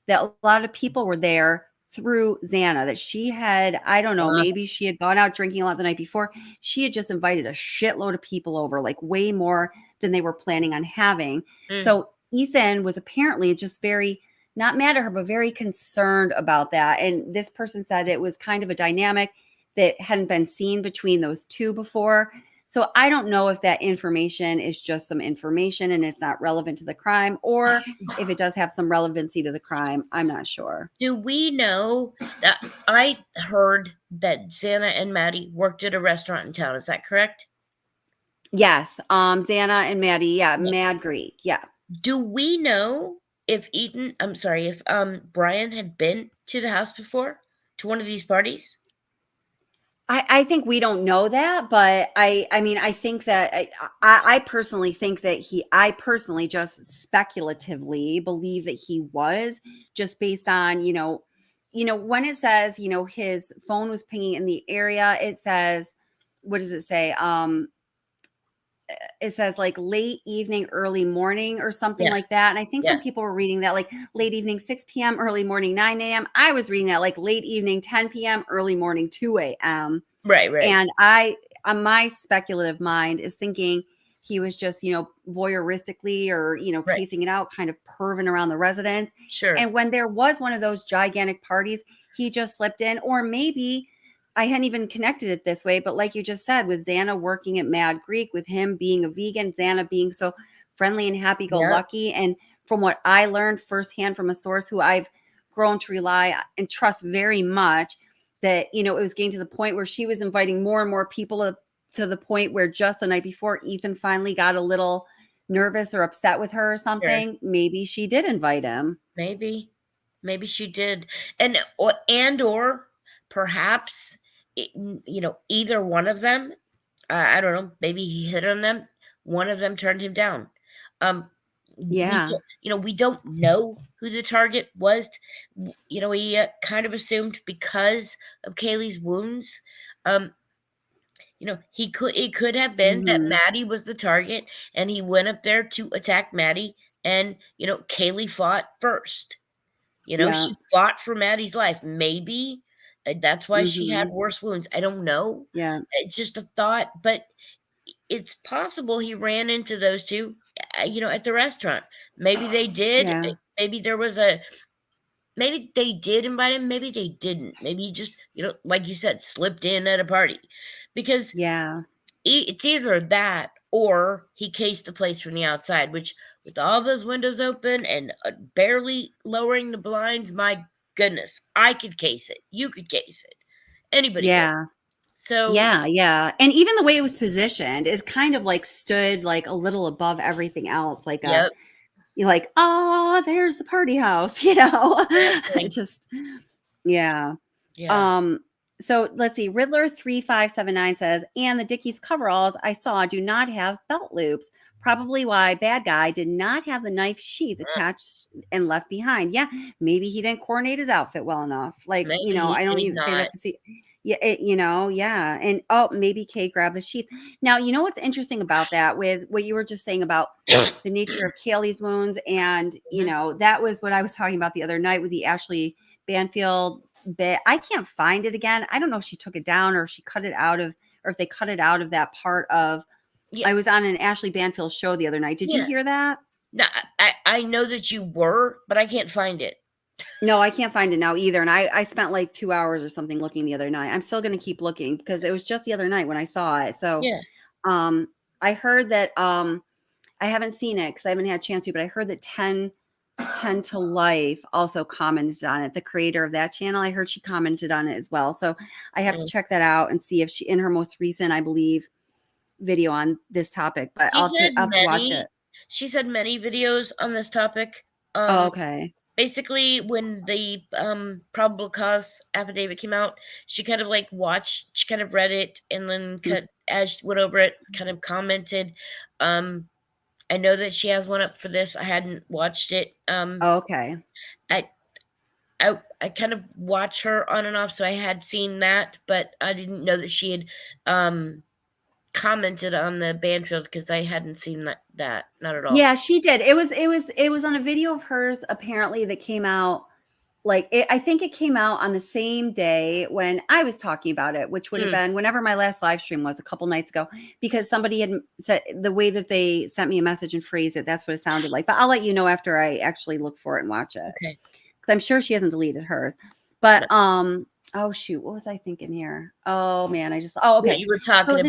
a lot of people were there through Xana, that she had, I don't know, maybe she had gone out drinking a lot the night before. She had just invited a shitload of people over, like way more than they were planning on having. So Ethan was apparently just very, not mad at her, but very concerned about that. And this person said it was kind of a dynamic that hadn't been seen between those two before. So I don't know if that information is just some information and it's not relevant to the crime, or if it does have some relevancy to the crime. I'm not sure. Do we know that I heard that Xana and Maddie worked at a restaurant in town? Is that correct? Yes. Xana and Maddie. Yeah. Mad Greek. Yeah. Do we know if Bryan had been to the house before, to one of these parties? I think we don't know that, but I mean, I think that I personally think that I personally just speculatively believe that he was, just based on, when it says, his phone was pinging in the area, it says, what does it say? It says like late evening, early morning, or something like that. And I think some people were reading that like late evening, 6 p.m., early morning, 9 a.m. I was reading that like late evening, 10 p.m., early morning, 2 a.m. Right. And my speculative mind is thinking he was just, voyeuristically or, pacing it out, kind of perving around the residence. Sure. And when there was one of those gigantic parties, he just slipped in. Or maybe I hadn't even connected it this way, but like you just said, with Xana working at Mad Greek, with him being a vegan, Xana being so friendly and happy-go-lucky. And from what I learned firsthand from a source who I've grown to rely and trust very much, that, it was getting to the point where she was inviting more and more people, to the point where just the night before, Ethan finally got a little nervous or upset with her or something. Sure. Maybe she did invite him. Maybe she did. Or perhaps, either one of them, I don't know, maybe he hit on them. One of them turned him down. We don't know who the target was. We kind of assumed because of Kaylee's wounds. It could have been that Maddie was the target, and he went up there to attack Maddie, and Kaylee fought first. She fought for Maddie's life. Maybe that's why she had worse wounds. I don't know. Yeah, it's just a thought, but it's possible he ran into those two, at the restaurant. Maybe they did. Yeah. Maybe maybe they did invite him. Maybe they didn't. Maybe he just, like you said, slipped in at a party, because it's either that or he cased the place from the outside, which, with all those windows open and barely lowering the blinds, my goodness, I could case it. You could case it. Anybody could. So yeah. And even the way it was positioned is kind of like stood like a little above everything else. Like you're like, oh, there's the party house, Exactly. Just so let's see. Riddler 3579 says, and the Dickies coveralls I saw do not have belt loops. Probably why bad guy did not have the knife sheath attached and left behind. Yeah, maybe he didn't coordinate his outfit well enough. Like, maybe I don't even say that to see. Yeah, and maybe Kay grabbed the sheath. Now, what's interesting about that, with what you were just saying about the nature of Kaylee's wounds, and that was what I was talking about the other night with the Ashley Banfield bit. I can't find it again. I don't know if she took it down or if she cut it out of, or if they cut it out of that part of. I was on an Ashley Banfield show the other night. Did you hear that? No, I know that you were, but I can't find it. No, I can't find it now either. And I spent like 2 hours or something looking the other night. I'm still going to keep looking because it was just the other night when I saw it. So I heard that I haven't seen it because I haven't had a chance to, but I heard that 10 to Life also commented on it. The creator of that channel, I heard she commented on it as well. So I have to check that out and see if she, in her most recent, I believe, video on this topic, but I'll have to watch it. She said many videos on this topic. Okay. basically, when the probable cause affidavit came out, she kind of like she kind of read it, and then as she went over it, kind of commented. I know that she has one up for this. I hadn't watched it. Okay. I kind of watch her on and off, so I had seen that, but I didn't know that she had commented on the Banfield, because I hadn't seen that not at all. Yeah, she did. It was on a video of hers apparently that came out. Like, I think it came out on the same day when I was talking about it, which would have been whenever my last live stream was, a couple nights ago, because somebody had said the way that they sent me a message and phrased it, that's what it sounded like. But I'll let you know after I actually look for it and watch it. Okay. Because I'm sure she hasn't deleted hers. But oh shoot, what was I thinking here? Oh man, okay. What you were talking about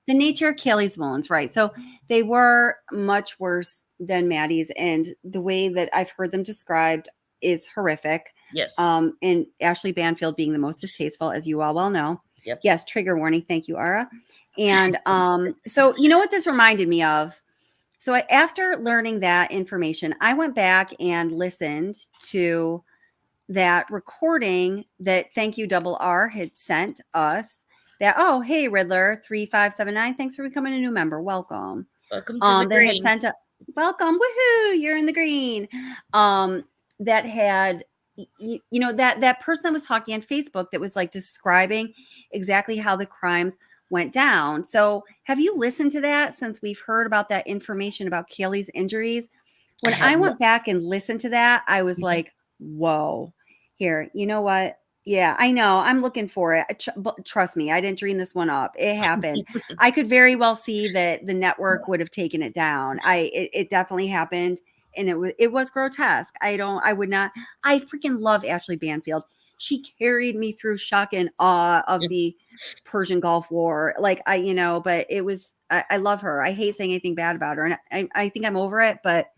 the nature of Kaylee's wounds, right? So they were much worse than Maddie's, and the way that I've heard them described is horrific. Yes. And Ashley Banfield being the most distasteful, as you all well know. Yep. Yes, trigger warning. Thank you, Ara. And so you know what this reminded me of? So after learning that information, I went back and listened to that recording that Thank You Double R had sent us. That, oh, hey, Riddler 3579, thanks for becoming a new member. Welcome. Welcome to the green. Had sent welcome. Woohoo! You're in the green. That had, you know, that person was talking on Facebook that was like describing exactly how the crimes went down. So have you listened to that since we've heard about that information about Kaylee's injuries? When I went back and listened to that, I was like, whoa, here, you know what? Yeah, I know. I'm looking for it. Trust me, I didn't dream this one up. It happened. I could very well see that the network would have taken it down. It definitely happened. And it was grotesque. I freaking love Ashley Banfield. She carried me through shock and awe of the Persian Gulf War. Like, but it was, I love her. I hate saying anything bad about her. And I think I'm over it, but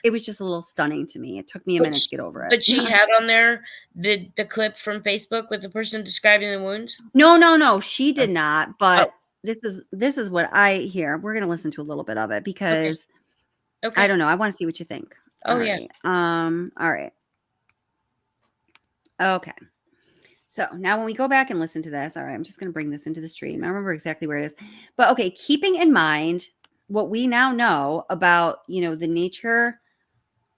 it was just a little stunning to me. It took me a minute to get over it. But she had on there the clip from Facebook with the person describing the wounds? No, she did not. But this is what I hear. We're going to listen to a little bit of it because I don't know. I want to see what you think. Oh, all yeah. Right. All right. Okay. So now when we go back and listen to this, all right, I'm just going to bring this into the stream. I remember exactly where it is. But okay, keeping in mind what we now know about, the nature,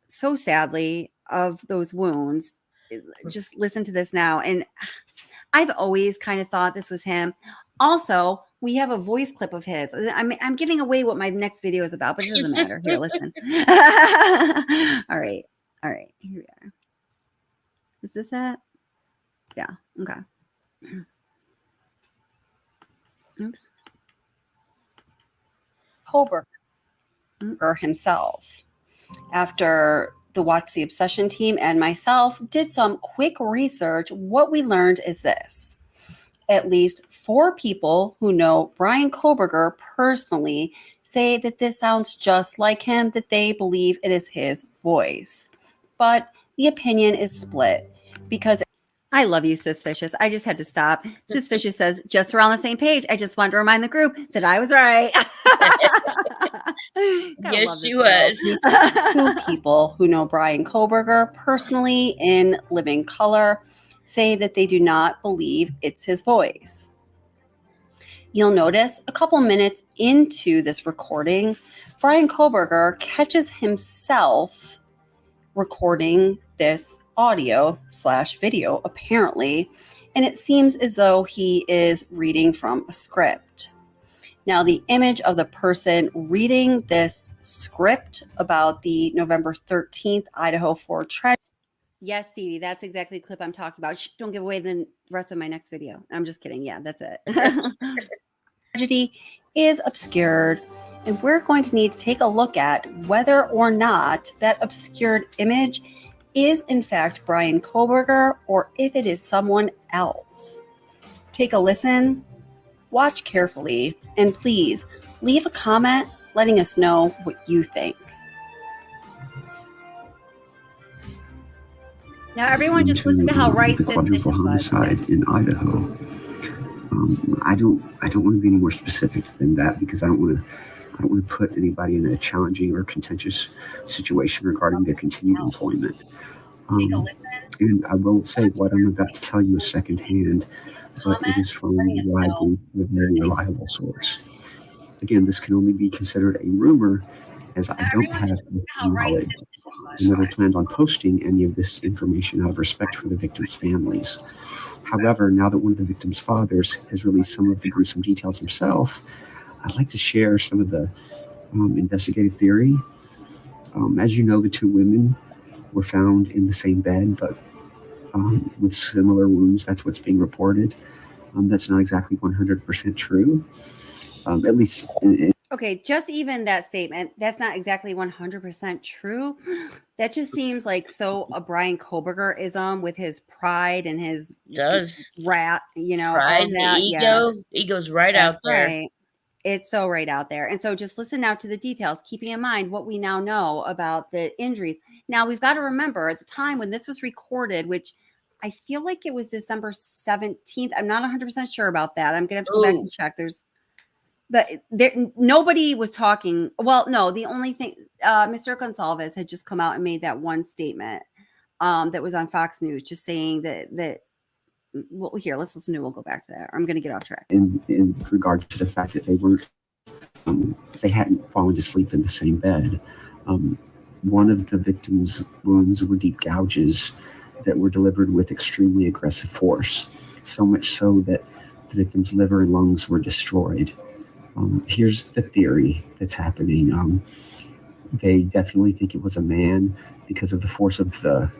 so sadly, of those wounds, just listen to this now. And I've always kind of thought this was him. Also, we have a voice clip of his. I'm giving away what my next video is about, but it doesn't matter. Here, listen. All right. Here we are. Is this it? Yeah. Okay. Oops. Kohberger himself, after the Watch the Obsession team and myself did some quick research, what we learned is this. At least 4 people who know Bryan Kohberger personally say that this sounds just like him, that they believe it is his voice. But the opinion is split because I love you, Suspicious. I just had to stop. Suspicious says, just around the same page. I just wanted to remind the group that I was right. Yes, she was. 2 people who know Bryan Kohberger personally in living color say that they do not believe it's his voice. You'll notice a couple minutes into this recording, Bryan Kohberger catches himself recording this audio/video, apparently, and it seems as though he is reading from a script. Now, the image of the person reading this script about the November 13th Idaho 4 tragedy. Yes, Stevie, that's exactly the clip I'm talking about. Shh, don't give away the rest of my next video. I'm just kidding. Yeah, that's it. Tragedy is obscured, and we're going to need to take a look at whether or not that obscured image is in fact Bryan Kohberger or if it is someone else. Take a listen, watch carefully, and please leave a comment letting us know what you think. Now, everyone just listen to how right this quadruple homicide in Idaho. I don't want to be any more specific than that because I don't want to put anybody in a challenging or contentious situation regarding their continued employment. Take a Um, listen. and I will say what I'm about to tell you is secondhand, but it is from a very reliable source. Again, this can only be considered a rumor, as I don't have knowledge. I never planned on posting any of this information out of respect for the victims' families. However, now that one of the victims' fathers has released some of the gruesome details himself, I'd like to share some of the investigative theory. As you know, the two women were found in the same bed, but with similar wounds. That's what's being reported. That's not exactly 100% true, at least Okay, just even that statement, that's not exactly 100% true. That just seems like so a Bryan Kohberger-ism with his pride and his rat, all pride of and that. the ego's right That's out there. right. It's so right out there. And so just listen now to the details, keeping in mind what we now know about the injuries. Now, we've got to remember at the time when this was recorded, which I feel like it was December 17th. I'm not 100% sure about that. I'm going to have to go back and check. But nobody was talking. Well, no, the only thing, Mr. Gonsalves had just come out and made that one statement that was on Fox News, just saying that well, here, let's listen to it. We'll go back to that. I'm going to get off track. In regard to the fact that they hadn't fallen to sleep in the same bed. One of the victim's wounds were deep gouges that were delivered with extremely aggressive force, so much so that the victim's liver and lungs were destroyed. Here's the theory that's happening. They definitely think it was a man because of the force of the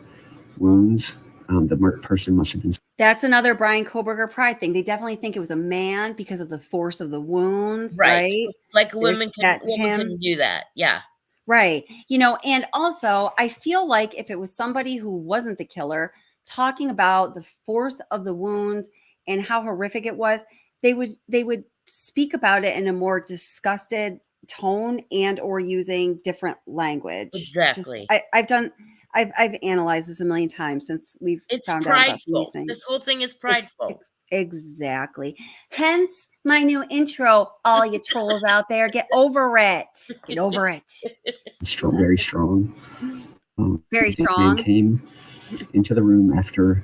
wounds. The marked person must have been. That's another Bryan Kohberger pride thing. They definitely think it was a man because of the force of the wounds, right? Like a woman can do that. Yeah. Right. And also I feel like if it was somebody who wasn't the killer talking about the force of the wounds and how horrific it was, they would speak about it in a more disgusted tone and or using different language. Exactly. I've analyzed this a million times since we've found out about these things. This whole thing is prideful. Exactly. Hence my new intro. All you trolls out there, get over it. Get over it. Strong, very strong. Very strong. Man came into the room after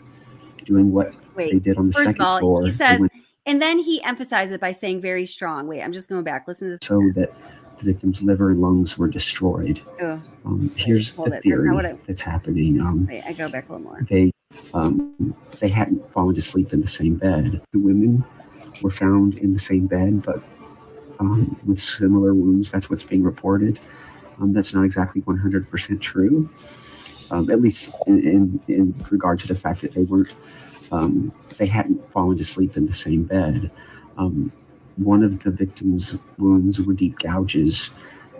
doing what they did on the second floor. He says, and then he emphasized it by saying very strong. Wait, I'm just going back. Listen to this. So that the victim's liver and lungs were destroyed. Here's the theory that's happening. Wait, I go back a little more. They hadn't fallen to sleep in the same bed. The women were found in the same bed, but with similar wounds. That's what's being reported. That's not exactly 100% true, at least in regard to the fact that they hadn't fallen to sleep in the same bed. One of the victim's wounds were deep gouges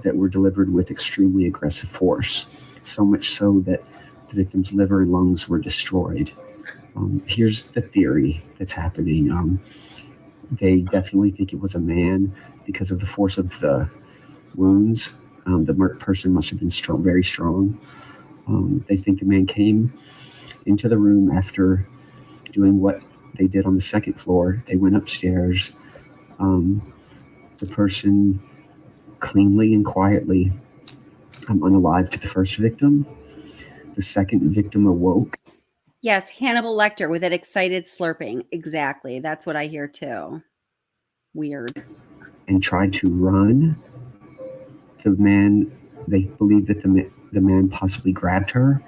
that were delivered with extremely aggressive force, so much so that the victim's liver and lungs were destroyed. Here's the theory that's happening. They definitely think it was a man because of the force of the wounds. The marked person must have been very strong. They think the man came into the room after doing what they did on the second floor. They went upstairs. The person cleanly and quietly unalived the first victim. The second victim awoke. Yes, Hannibal Lecter with that excited slurping. Exactly. That's what I hear too. Weird. And tried to run. The man, they believe that the man possibly grabbed her,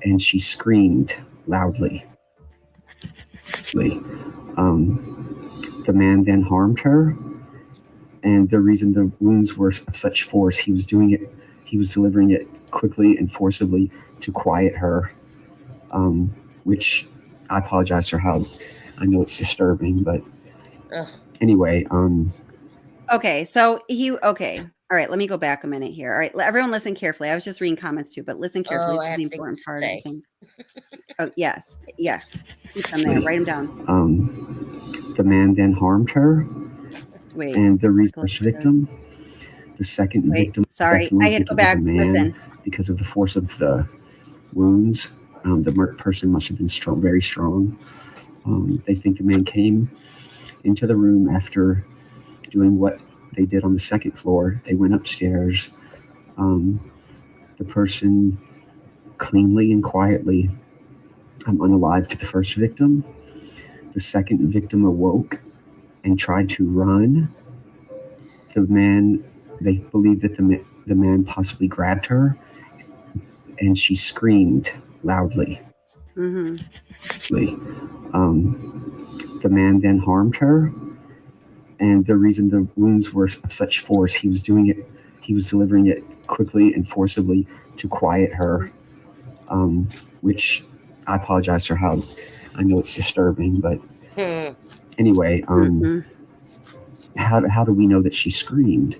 and she screamed loudly. The man then harmed her, and the reason the wounds were of such force, he was delivering it quickly and forcibly to quiet her, which I apologize for how I know it's disturbing, but anyway. Okay, so all right, let me go back a minute here. All right, everyone listen carefully. I was just reading comments too, but listen carefully. This is the important part, I think. Oh, yes. Yeah. Keep them there. Write them down. The man then harmed her. Wait. And the first victim, the second victim. Sorry, I had to go back. Listen. Because of the force of the wounds, the marked person must have been very strong. They think the man came into the room after doing what they did on the second floor. They went upstairs. The person cleanly and quietly unalived the first victim. The second victim awoke and tried to run. They believe that the man possibly grabbed her, and she screamed loudly. Mm-hmm. The man then harmed her, and the reason the wounds were of such force, he was delivering it quickly and forcibly to quiet her, which I apologize for how I know it's disturbing, but anyway, how do we know that she screamed?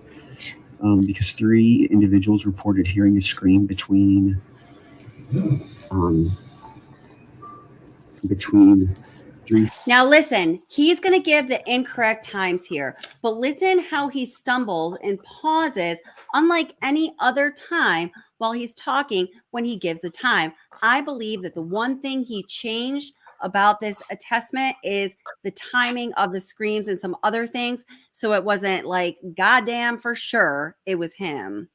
Because 3 individuals reported hearing a scream between 3. Now listen, he's going to give the incorrect times here, but listen how he stumbles and pauses unlike any other time while he's talking when he gives a time. I believe that the one thing he changed about this attestment is the timing of the screams and some other things. So it wasn't like, goddamn, for sure, it was him.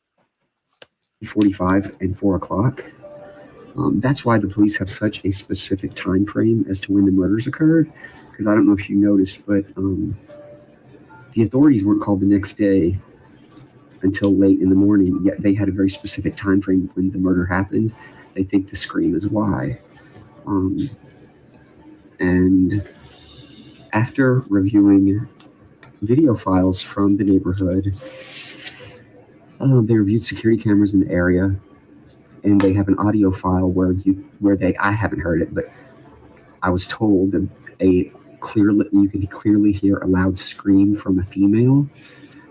45 and 4 o'clock. That's why the police have such a specific time frame as to when the murders occurred. Because I don't know if you noticed, but the authorities weren't called the next day until late in the morning. Yet they had a very specific time frame when the murder happened. They think the scream is why. And after reviewing video files from the neighborhood, they reviewed security cameras in the area, and they have an audio file where I haven't heard it, but I was told that you could clearly hear a loud scream from a female.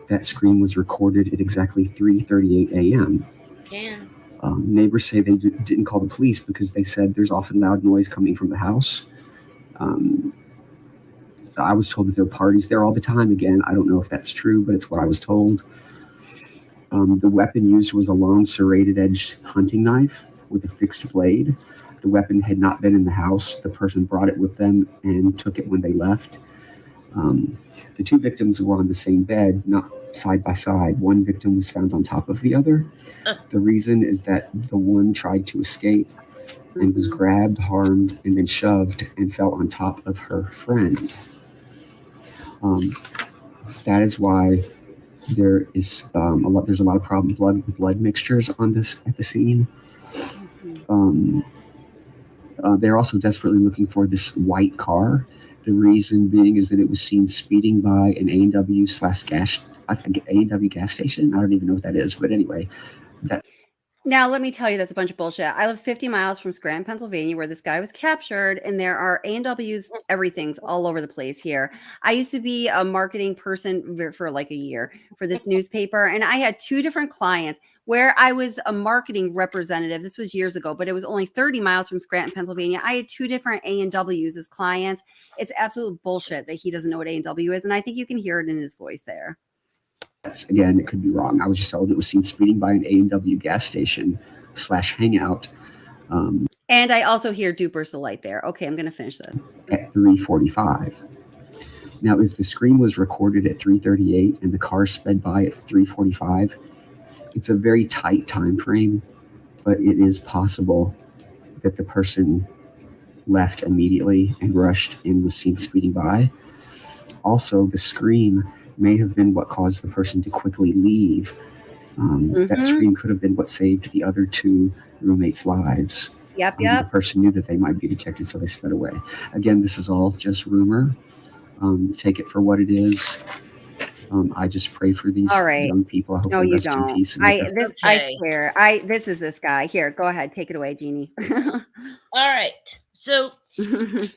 That scream was recorded at exactly 3:38 a.m. Neighbors say they didn't call the police because they said there's often loud noise coming from the house. I was told that there are parties there all the time. Again, I don't know if that's true, but it's what I was told. The weapon used was a long serrated-edged hunting knife with a fixed blade. The weapon had not been in the house. The person brought it with them and took it when they left. The 2 victims were on the same bed, not side by side. One victim was found on top of the other. The reason is that the one tried to escape and was grabbed, harmed, and then shoved and fell on top of her friend. That is why there's a lot of problem blood mixtures at the scene. They're also desperately looking for this white car. The reason being is that it was seen speeding by an A&W gas station. I don't even know what that is, but anyway, Now, let me tell you, that's a bunch of bullshit. I live 50 miles from Scranton, Pennsylvania, where this guy was captured, and there are A&Ws, everything's all over the place here. I used to be a marketing person for like a year for this newspaper, and I had 2 different clients where I was a marketing representative. This was years ago, but it was only 30 miles from Scranton, Pennsylvania. I had 2 different A&Ws as clients. It's absolute bullshit that he doesn't know what A&W is, and I think you can hear it in his voice there. Again, it could be wrong. I was just told it was seen speeding by an A&W gas station / hangout. And I also hear Duper Light there. Okay, I'm going to finish this. At 3:45. Now, if the scream was recorded at 3:38 and the car sped by at 3:45, it's a very tight time frame, but it is possible that the person left immediately and rushed and was seen speeding by. Also, the scream may have been what caused the person to quickly leave. That scream could have been what saved the other 2 roommates' lives. Yep. The person knew that they might be detected, so they sped away. Again, this is all just rumor. Take it for what it is. I just pray for these young people. I hope they rest in peace. I swear. This is this guy. Here, go ahead. Take it away, Jeanie. All right. So, hang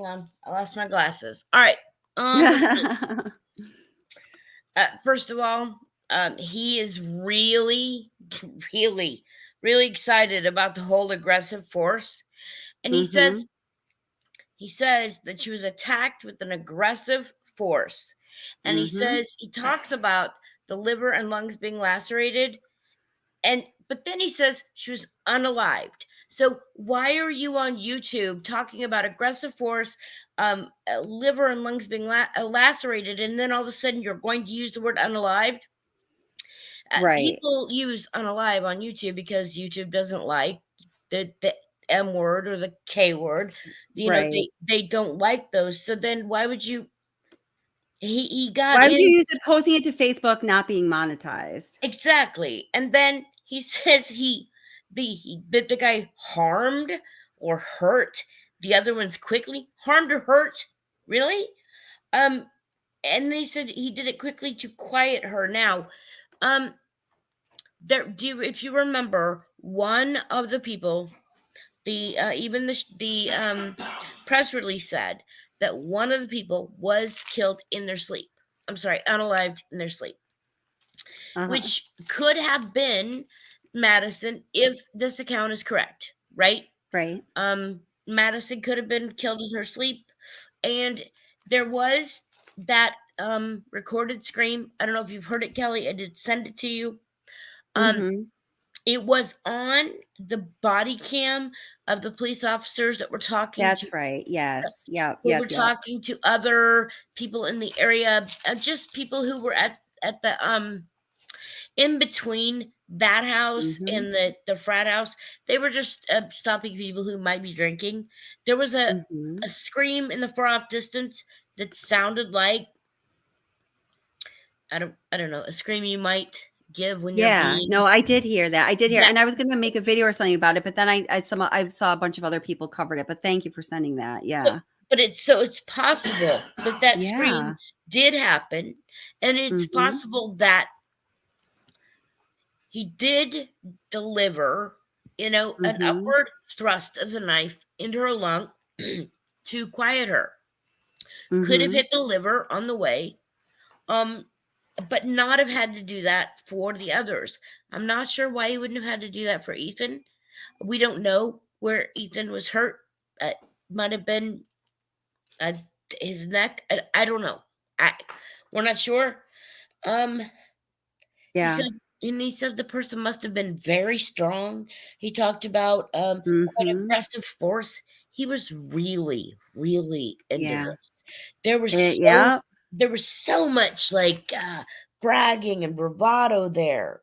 on. I lost my glasses. All right. First of all, he is really, really, really excited about the whole aggressive force. And he says that she was attacked with an aggressive force. And he talks about the liver and lungs being lacerated. But then he says she was unalived. So why are you on YouTube talking about aggressive force, liver and lungs being lacerated, and then all of a sudden you're going to use the word unalived? Right. People use unalive on YouTube because YouTube doesn't like the M word or the K word. You know, Right. they don't like those. So then why would you? He got Why would you in use it posting it to Facebook not being monetized? exactly, and then he says the guy harmed or hurt the other ones quickly. Harmed or hurt? Really? And they said he did it quickly to quiet her. Now, if you remember, one of the people, even the press release said that one of the people was killed in their sleep. I'm sorry, unalived in their sleep, which could have been Madison if this account is correct, right? Right. Madison could have been killed in her sleep, and there was that recorded scream. I don't know if you've heard it, Kelly. I did send it to you. It was on the body cam of the police officers that were talking. That's right. Yes. Yep. They were talking to other people in the area, just people who were at the in between that house and the frat house. They were just stopping people who might be drinking. There was a scream in the far off distance that sounded like I don't know, a scream you might give when you're being. No, I did hear that. I did hear, and I was going to make a video or something about it, but then I saw a bunch of other people covered it. But thank you for sending that. Yeah. But it's possible that scream did happen, and it's possible that he did deliver, an upward thrust of the knife into her lung to quiet her. Could have hit the liver on the way, but not have had to do that for the others. I'm not sure why he wouldn't have had to do that for Ethan. We don't know where Ethan was hurt. It might have been his neck. I don't know. We're not sure. He said the person must have been very strong. He talked about quite aggressive force. He was really, really into this. There was so much like bragging and bravado there.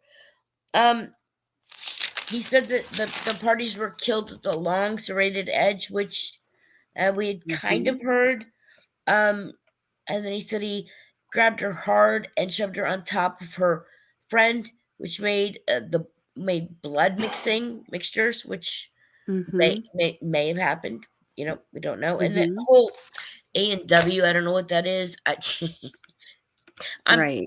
He said that the parties were killed with a long serrated edge, which we had kind of heard. And then he said he grabbed her hard and shoved her on top of her friend, which made blood mixtures, which may have happened. We don't know. And the whole A&W, I don't know what that is. Right.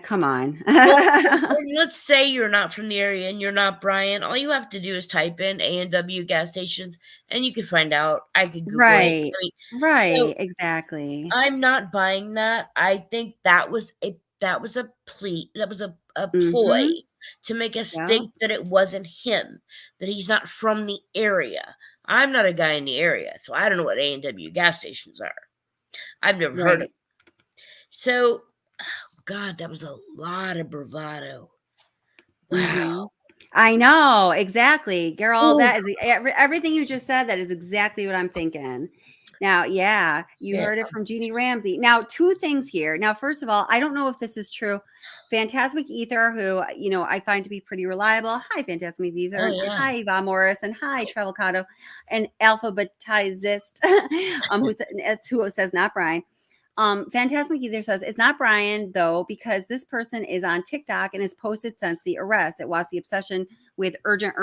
Come on. Let's say you're not from the area and you're not Bryan. All you have to do is type in A&W gas stations and you can find out. I could Google it. Right. Exactly. I'm not buying that. I think that was a plea. That was a ploy to make us think that it wasn't him, that he's not from the area. I'm not a guy in the area, so I don't know what A&W gas stations are. I've never heard of them. So, God, that was a lot of bravado. Wow. I know, exactly. Girl, that is everything you just said. That is exactly what I'm thinking. Now, you heard it from Jeanie Ramsey. Now, two things here. Now, first of all, I don't know if this is true. Phantasmic Ether, who, I find to be pretty reliable. Hi, Phantasmic Ether. Hi, Yvonne Morris. And hi, Travelcado. And Alphabetizist, who says not Bryan. Phantasmic Ether says it's not Bryan though, because this person is on TikTok and has posted since the arrest. It was the obsession with urgent.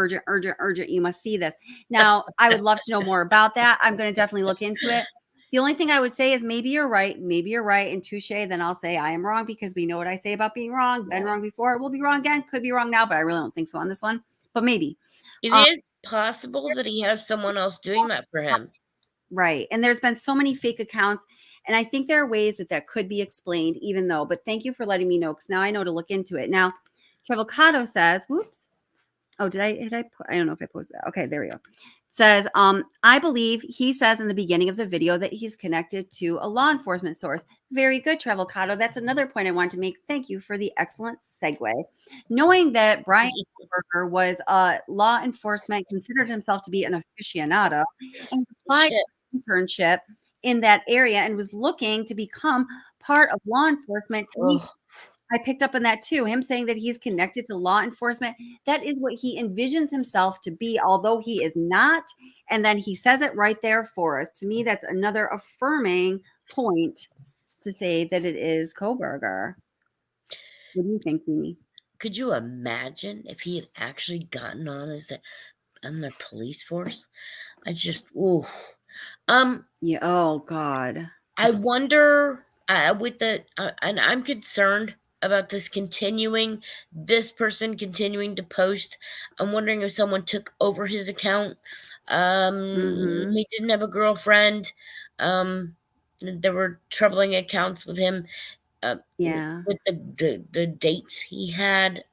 You must see this. Now, I would love to know more about that. I'm going to definitely look into it. The only thing I would say is maybe you're right. And touche. Then I'll say I am wrong because we know what I say about being wrong. Been wrong before. We'll be wrong again. Could be wrong now, but I really don't think so on this one. But maybe. It is possible that he has someone else doing that for him. Right. And there's been so many fake accounts. And I think there are ways that could be explained, even though, but thank you for letting me know, because now I know to look into it. Now, Travelcado says, whoops. Oh, I don't know if I posted that. Okay, there we go. Says, I believe he says in the beginning of the video that he's connected to a law enforcement source. Very good, Travelcado. That's another point I want to make. Thank you for the excellent segue. Knowing that Bryan Kohberger was law enforcement, considered himself to be an aficionado, and applied for an internship in that area and was looking to become part of law enforcement. I picked up on that too. Him saying that he's connected to law enforcement. That is what he envisions himself to be, although he is not. And then he says it right there for us. To me, that's another affirming point to say that it is Kohberger. What do you think, Jeanie? Could you imagine if he had actually gotten on the police force? I just, ooh. Yeah. Oh God. I wonder and I'm concerned about this person continuing to post. I'm wondering if someone took over his account. He didn't have a girlfriend. There were troubling accounts with him. With the dates he had.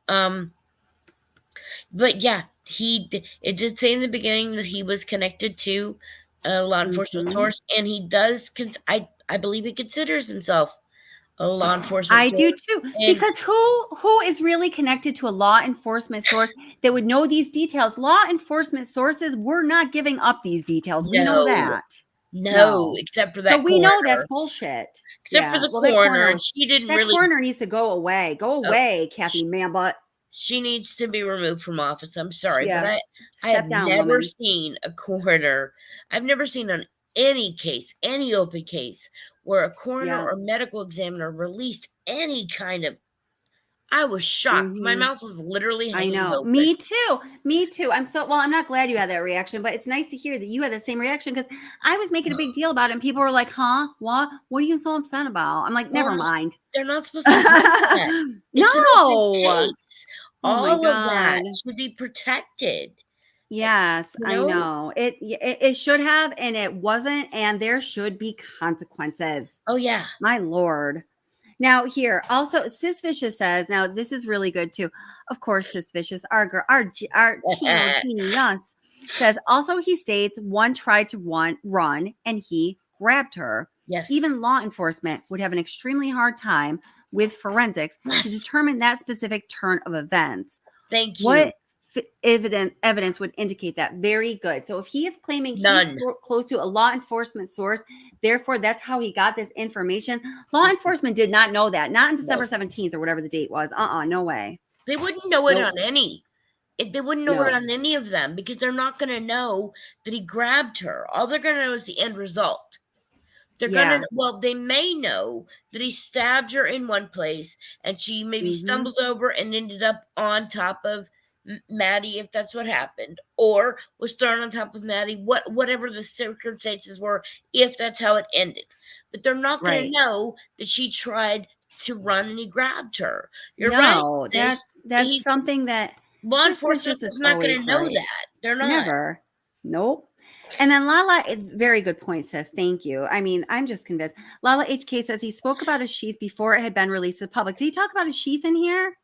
But yeah, it did say in the beginning that he was connected to a law enforcement source, and he does. I believe he considers himself a law enforcement. I do too, because who is really connected to a law enforcement source that would know these details? Law enforcement sources were not giving up these details. We know that. No, except for that. But we know that's bullshit. Except for the coroner, and she didn't really. That coroner needs to go away. Go away, Kathy Manbutt. She needs to be removed from office. I'm sorry, yes. but I have never seen a coroner. I've never seen on any case, any open case, where a coroner or medical examiner released any kind of. I was shocked. My mouth was literally hanging open. Me too. I'm not glad you had that reaction, but it's nice to hear that you had the same reaction, because I was making a big deal about it and people were like, huh? What are you so upset about? I'm like, never mind. They're not supposed to do that. No. All of that should be protected. Yes, I know. It should have, and it wasn't, and there should be consequences. Oh yeah. My Lord. Now here, also, Sis Vicious says, now this is really good too. Of course, Sis Vicious, our Jeanie, yes, says, also he states one tried to run and he grabbed her. Yes. Even law enforcement would have an extremely hard time with forensics to determine that specific turn of events. Thank you. What evidence would indicate that? Very good. So if he is claiming he's close to a law enforcement source, therefore that's how he got this information. Law enforcement did not know that. Not on December 17th or whatever the date was. No way. They wouldn't know it on any. They wouldn't know it on any of them, because they're not going to know that he grabbed her. All they're going to know is the end result. They're going to, they may know that he stabbed her in one place and she maybe stumbled over and ended up on top of Maddie, if that's what happened, or was thrown on top of Maddie, whatever the circumstances were, if that's how it ended. But they're not going to know that she tried to run and he grabbed her. You're right. That's something that law enforcement is not going to know that. They're not. Never. Nope. And then Lala, very good point, sis. Thank you. I mean, I'm just convinced. Lala HK says he spoke about a sheath before it had been released to the public. Did he talk about a sheath in here?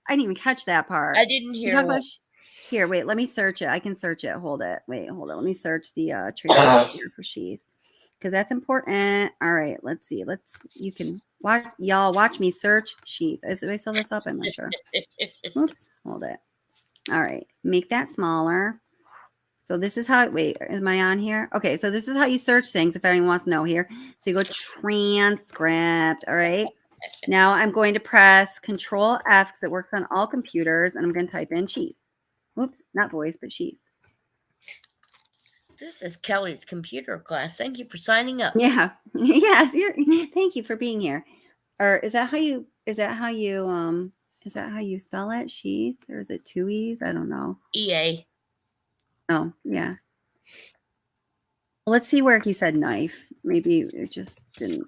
I didn't even catch that part. I didn't hear. Here, wait, let me search it. I can search it. Hold it. Let me search the trailer here for sheath, because that's important. All right, let's see. You can watch. Y'all watch me search sheath. Do I still this up? I'm not sure. Oops. Hold it. All right, make that smaller. So this is how. Wait, am I on here? Okay, so this is how you search things. If anyone wants to know here, so you go transcript. All right. Now I'm going to press Control F because it works on all computers, and I'm going to type in sheath. Whoops, not voice, but sheath. This is Kelly's computer class. Thank you for signing up. Yeah. Yes. Thank you for being here. Or is that how you spell it? Sheath, or is it two E's? I don't know. EA. Oh, yeah. Well, let's see where he said knife. Maybe it just didn't.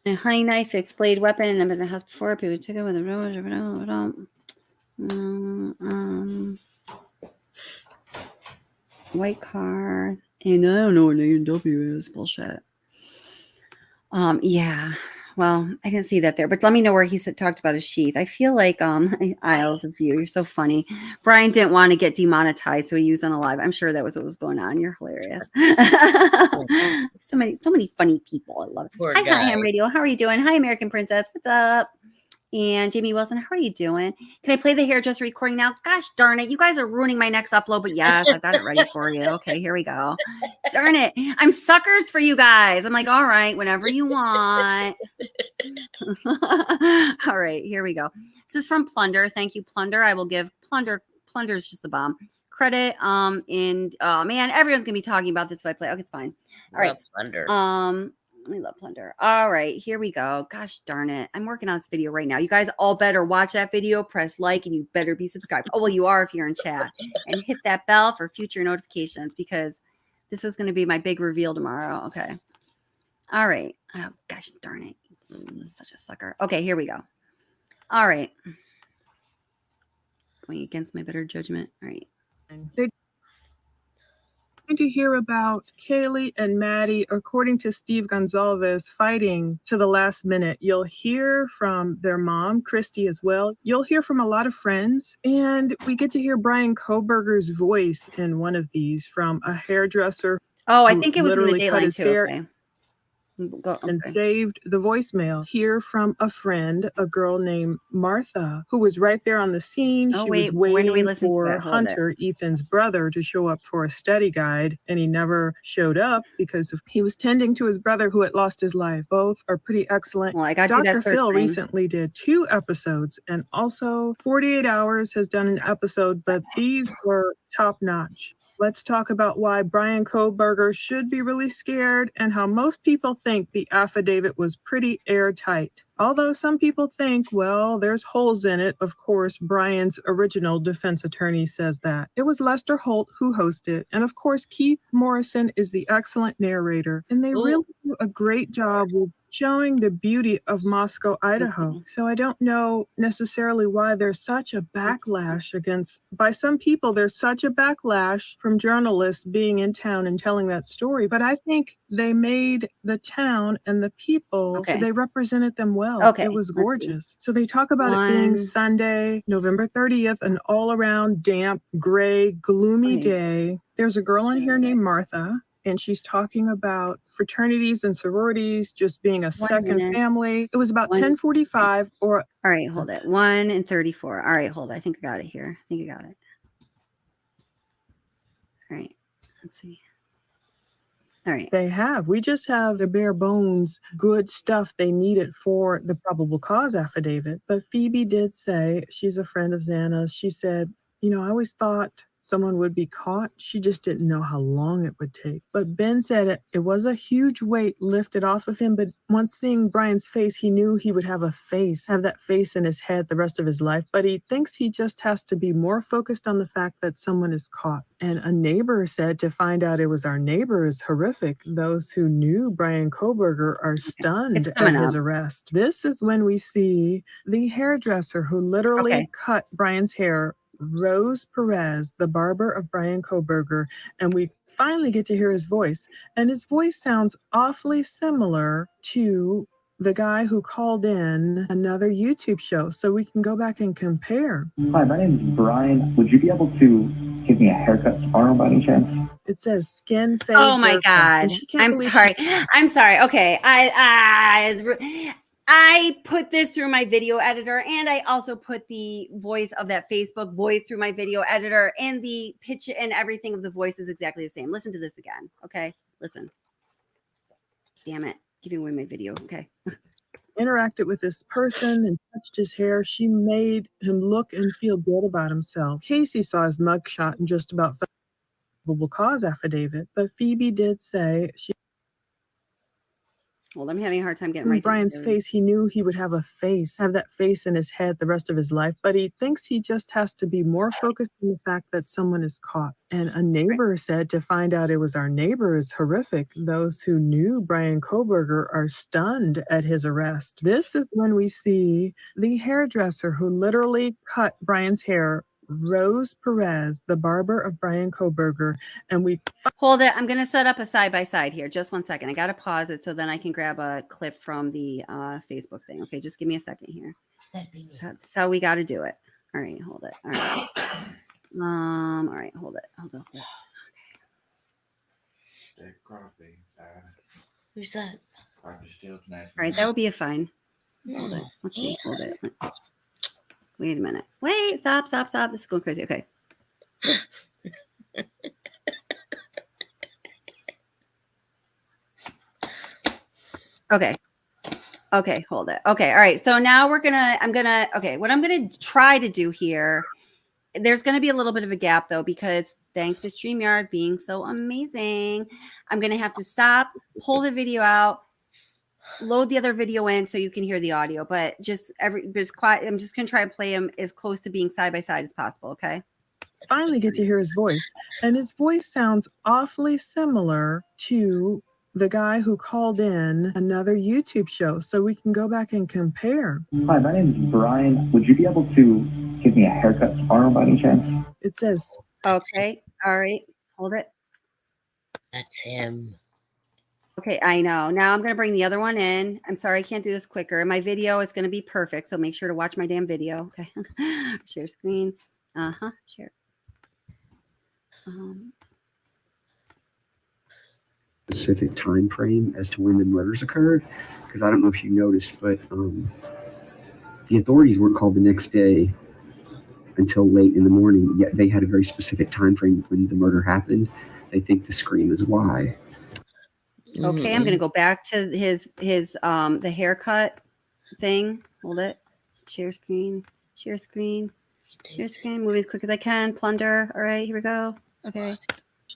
A honey knife, fixed blade weapon, and I've been in the house before. People took it with a white car. And I don't know what A&W is. Bullshit. Yeah. Well, I didn't see that there, but let me know where he talked about his sheath. I feel like Isles of you. You're so funny. Brian didn't want to get demonetized, so he used Unalive. I'm sure that was what was going on. You're hilarious. So many funny people. I love it. Hi, Ham Radio. How are you doing? Hi, American Princess. What's up? And Jamie Wilson, how are you doing? Can I play the hairdresser recording now? Gosh darn it. You guys are ruining my next upload, but yes, I've got it ready for you. Okay, here we go. Darn it. I'm suckers for you guys. I'm like, all right, whenever you want. All right, here we go. This is from Plunder. Thank you, Plunder. I will give Plunder. Plunder's just the bomb. Credit. Man, everyone's gonna be talking about this if I play. Okay, it's fine. All right. Plunder. We love Plunder. All right, here we go. Gosh darn it. I'm working on this video right now. You guys all better watch that video, press like, and you better be subscribed. Oh, well, you are if you're in chat. And hit that bell for future notifications because this is going to be my big reveal tomorrow. Okay. All right. Oh, gosh darn it. It's such a sucker. Okay, here we go. All right. Going against my better judgment. All right. To hear about Kaylee and Maddie, according to Steve Gonzalez, fighting to the last minute. You'll hear from their mom, Christy, as well. You'll hear from a lot of friends, and we get to hear Bryan Kohberger's voice in one of these from a hairdresser. Oh, I think it was in the literally cut Dayline his too. hair Okay. and saved the voicemail. Hear from a friend, a girl named Martha, who was right there on the scene. Oh, She wait, was when do we waiting listen to for that? Hold Hunter, Ethan's brother, to show up for a study guide, and he never showed up because he was tending to his brother who had lost his life. Both are pretty excellent. Well, I got you that Dr. third Phil thing. recently did 2 episodes, and also 48 Hours has done an episode, but these were top notch. Let's talk about why Bryan Kohberger should be really scared and how most people think the affidavit was pretty airtight. Although some people think, well, there's holes in it. Of course, Bryan's original defense attorney says that. It was Lester Holt who hosted. And of course, Keith Morrison is the excellent narrator. And they really do a great job with showing the beauty of Moscow, Idaho. So I don't know necessarily why there's such a backlash by some people, there's such a backlash from journalists being in town and telling that story. But I think they made the town and the people, they represented them well. Okay, It was gorgeous. So they talk about it being Sunday, November 30th, an all around damp, gray, gloomy day. There's a girl in here named Martha, and she's talking about fraternities and sororities just being a second family. It was about 10:45 or... All right, hold it. 1:34. All right, hold it. I think I got it here. I think I got it. All right, let's see. All right. They have. We just have the bare bones, good stuff they needed for the probable cause affidavit. But Phoebe did say, she's a friend of Xana's, she said, I always thought someone would be caught. She just didn't know how long it would take. But Ben said it was a huge weight lifted off of him. But once seeing Bryan's face, he knew he would have that face in his head the rest of his life. But he thinks he just has to be more focused on the fact that someone is caught. And a neighbor said to find out it was our neighbor is horrific. Those who knew Bryan Kohberger are stunned at his arrest. This is when we see the hairdresser who literally cut Bryan's hair, Rose Perez, the barber of Bryan Kohberger, and we finally get to hear his voice. And his voice sounds awfully similar to the guy who called in another YouTube show, so we can go back and compare. Hi, my name is Brian. Would you be able to give me a haircut tomorrow by any chance? It says skin fade. Oh my God. I'm sorry. I'm sorry. Okay. I put this through my video editor, and I also put the voice of that Facebook voice through my video editor, and the pitch and everything of the voice is exactly the same. Listen to this again. Okay. Listen. Damn it. Giving away my video. Okay. Interacted with this person and touched his hair. She made him look and feel good about himself. Casey saw his mugshot and just about felt probable cause affidavit, but Phoebe did say she... Well, I'm having a hard time getting right. Bryan's face, he knew he would have that face in his head the rest of his life, but he thinks he just has to be more focused on the fact that someone is caught. And a neighbor said to find out it was our neighbor is horrific. Those who knew Bryan Kohberger are stunned at his arrest. This is when we see the hairdresser who literally cut Bryan's hair, Rose Perez, the barber of Bryan Kohberger, and we... Hold it. I'm going to set up a side-by-side here. Just 1 second. I got to pause it so then I can grab a clip from the Facebook thing. Okay, just give me a second here. That's how we got to do it. All right, hold it. All right. All right, hold it. Hold on. Okay. Who's that? All right, that would be a fine. Hold it. Let's see. Hold it. Wait a minute. Wait. Stop. This is going crazy. Okay. Okay, hold it. Okay, all right. So now what I'm gonna try to do here, there's gonna be a little bit of a gap though, because thanks to StreamYard being so amazing, I'm gonna have to stop, pull the video out, load the other video in so you can hear the audio, but just quiet. I'm just gonna try and play them as close to being side by side as possible, okay? Finally get to hear his voice, and his voice sounds awfully similar to the guy who called in another YouTube show, so we can go back and compare. Hi, my name is Bryan. Would you be able to give me a haircut tomorrow by any chance? It says, okay, all right, hold it. That's him. Okay, I know. Now I'm going to bring the other one in. I'm sorry I can't do this quicker. My video is going to be perfect, so make sure to watch my damn video. Okay. Share screen. Share. Specific time frame as to when the murders occurred, because I don't know if you noticed, but the authorities weren't called the next day until late in the morning, yet they had a very specific time frame when the murder happened. They think the scream is why. Okay, I'm going to go back to his the haircut thing. Hold it. Share screen. Move as quick as I can. Plunder. All right, here we go. Okay.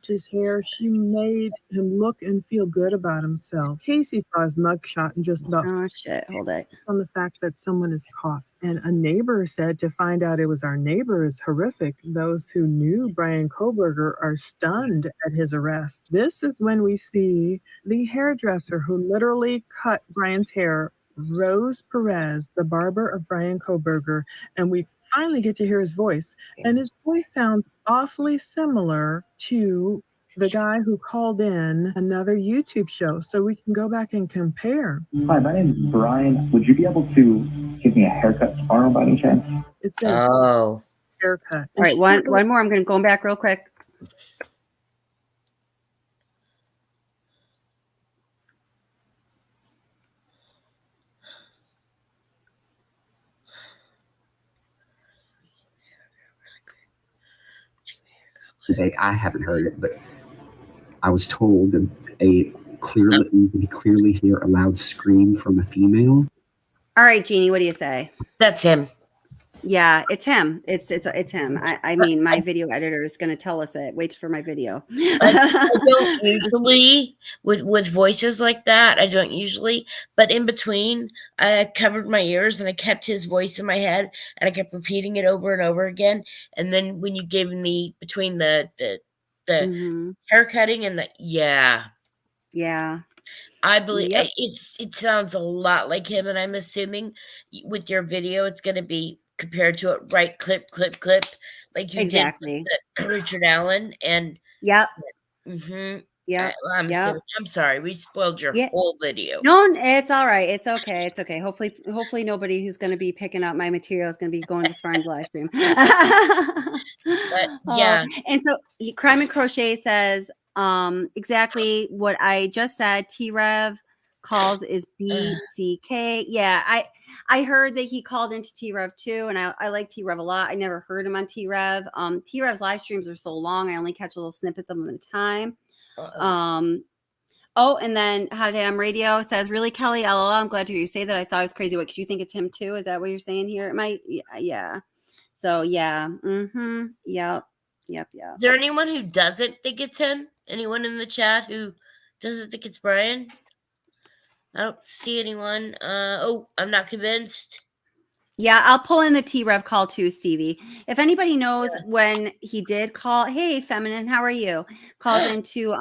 his hair. She made him look and feel good about himself. Casey saw his mugshot and just about Oh shit, hold it. on the fact that someone is caught. And a neighbor said to find out it was our neighbor is horrific. Those who knew Bryan Kohberger are stunned at his arrest. This is when we see the hairdresser who literally cut Bryan's hair, Rose Perez, the barber of Bryan Kohberger, and we finally get to hear his voice. And his voice sounds awfully similar to the guy who called in another YouTube show, so we can go back and compare. Hi, my name is Bryan. Would you be able to give me a haircut tomorrow by any chance? It says haircut. All right, one more. I'm going to go back real quick. I haven't heard it, but I was told that you can clearly hear a loud scream from a female. All right, Jeannie, what do you say? That's him. Yeah, it's him. It's him. I mean, my video editor is going to tell us it. Wait for my video. I don't usually with voices like that. I don't usually, but in between, I covered my ears and I kept his voice in my head and I kept repeating it over and over again. And then when you gave me between the hair cutting and yeah, I believe it sounds a lot like him, and I'm assuming with your video, it's going to be compared to it, right? Clip, like you did with Richard Allen, and I'm sorry, we spoiled your whole video. No, it's all right. It's okay. It's okay. Hopefully nobody who's going to be picking up my material is going to be going this far in the live stream. But yeah, and so Crime and Crochet says exactly what I just said. T-Rev calls is BCK. Yeah, I heard that he called into T-Rev too, and I like T-Rev a lot. I never heard him on T-Rev. T-Rev's live streams are so long, I only catch little snippets of them at a time. And then How Damn Radio says, really, Kelly, LOL, I'm glad to hear you say that. I thought it was crazy. What, because you think it's him too? Is that what you're saying here? It might, yeah. So yeah. Yep. Is there anyone who doesn't think it's him? Anyone in the chat who doesn't think it's Bryan? I don't see anyone. I'm not convinced. Yeah, I'll pull in the T-Rev call too, Stevie. If anybody knows when he did call, hey, Feminine, how are you? Calls into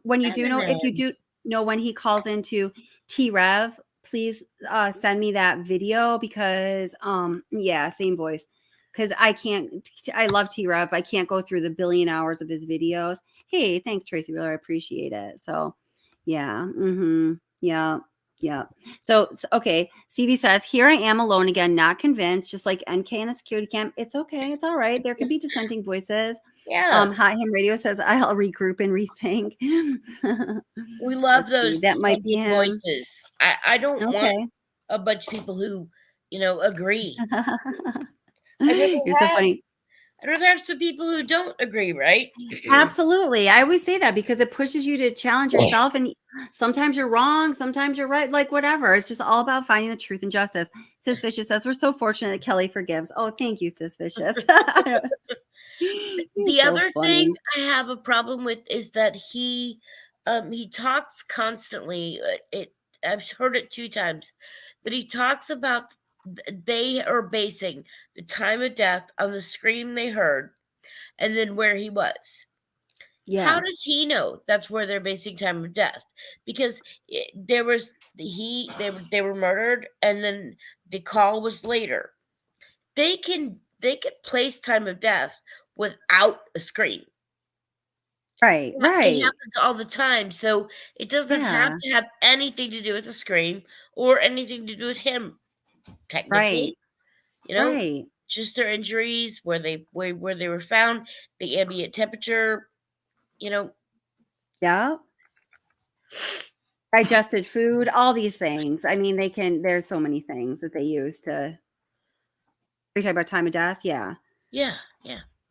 when you do know, if you do know when he calls into T-Rev, please send me that video because same voice. Because I love T-Rev. I can't go through the billion hours of his videos. Hey, thanks, Tracy Wheeler. I appreciate it. So yeah. Yeah. So okay. CV says, here I am alone again, not convinced, just like NK in the security camp. It's okay. It's all right. There can be dissenting voices. Yeah. Hi Him Radio says, I'll regroup and rethink. We love those that might be him. voices. I don't want a bunch of people who, agree. You're so funny. I'd rather have some people who don't agree, right? Absolutely. I always say that because it pushes you to challenge yourself. And sometimes you're wrong, sometimes you're right, like whatever. It's just all about finding the truth and justice. Sis Vicious says, we're so fortunate that Kelly forgives. Oh, thank you, Sis Vicious. The so other funny. thing I have a problem with is that he talks constantly. I've heard it 2 times, but he talks about they are basing the time of death on the scream they heard and then where he was. Yeah. How does he know that's where they're basing time of death? Because they were murdered and then the call was later. They could place time of death without a scream. Right. It happens all the time. So it doesn't have to have anything to do with the scream or anything to do with him, technically. Right. Just their injuries, where they were found, the ambient temperature, Yeah. Digested food, all these things. I mean, there's so many things that they use to. Are you talking about time of death? Yeah. Yeah.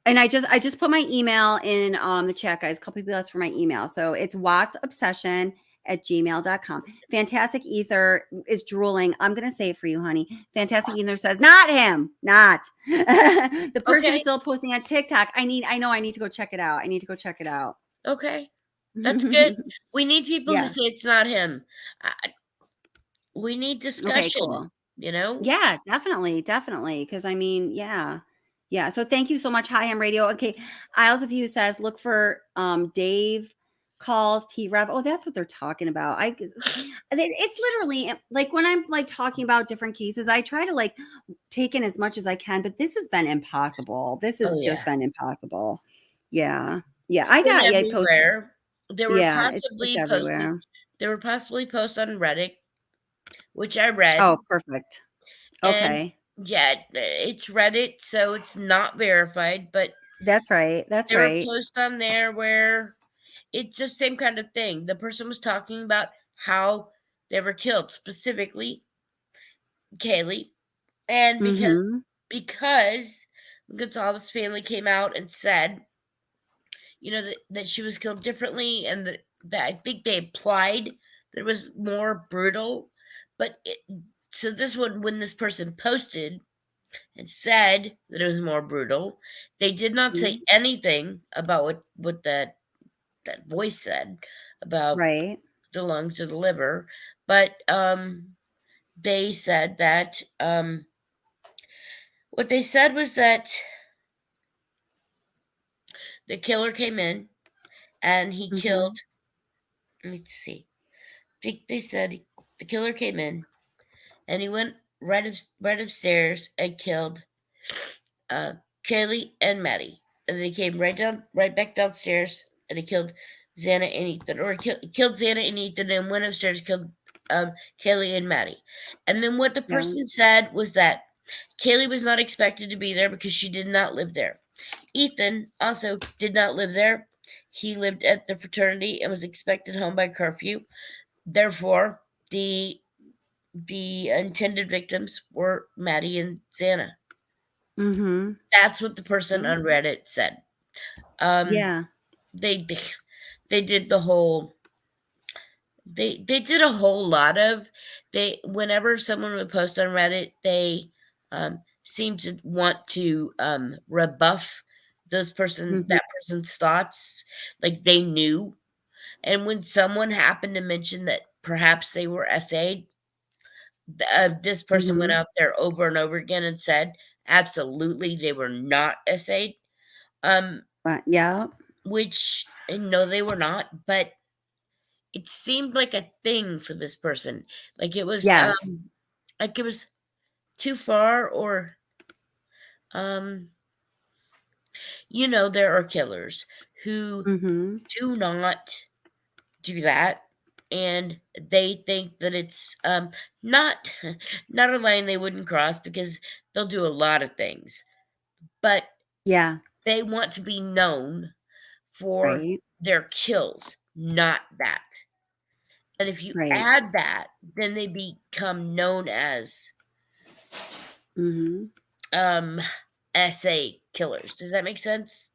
And I just put my email in the chat, guys. A couple people asked for my email. So it's wattsobsession@gmail.com. Fantastic Ether is drooling. I'm going to say it for you, honey. Fantastic Ether says, not him, not. The person is still posting on TikTok. I know I need to go check it out. Okay. That's good. We need people who say it's not him. We need discussion. Okay, cool. Yeah, definitely. Because I mean, yeah. So thank you so much, Hi Ham Radio. Okay, Isles of You says look for Dave calls T-Rev. Oh, that's what they're talking about. It's literally like when I'm like talking about different cases, I try to like take in as much as I can, but this has been impossible. This has just been impossible. Yeah. I got everywhere. There were possibly everywhere. There were possibly posts on Reddit, which I read. Oh, perfect. Okay. And yeah, it's Reddit, so it's not verified, but that's right. There were posts on there where it's the same kind of thing. The person was talking about how they were killed, specifically Kaylee, and because Gonzalez's family came out and said, that she was killed differently, and that I think they implied that it was more brutal. But so this one, when this person posted and said that it was more brutal, they did not say anything about what that voice said about the lungs or the liver, but they said that what they said was that the killer came in and he killed. Let me see. They said the killer came in and he went right upstairs and killed Kaylee and Maddie, and they came right back downstairs and he killed Xana and Ethan, or killed Xana and Ethan, and went upstairs and killed Kaylee and Maddie. And then what the person said was that Kaylee was not expected to be there because she did not live there. Ethan also did not live there. He lived at the fraternity and was expected home by curfew. Therefore, the intended victims were Maddie and Xana. That's what the person on Reddit said. They did the whole. They did a whole lot of. Whenever someone would post on Reddit, they seemed to want to rebuff that person's thoughts, like they knew. And when someone happened to mention that perhaps they were SA'd, this person went out there over and over again and said, absolutely, they were not SA'd. Which, no, they were not, but it seemed like a thing for this person. Like it was, like it was too far, or, there are killers who do not do that. And they think that it's not a line they wouldn't cross, because they'll do a lot of things. But they want to be known for their kills, not that. And if you Right. add that, then they become known as SA killers. Does that make sense?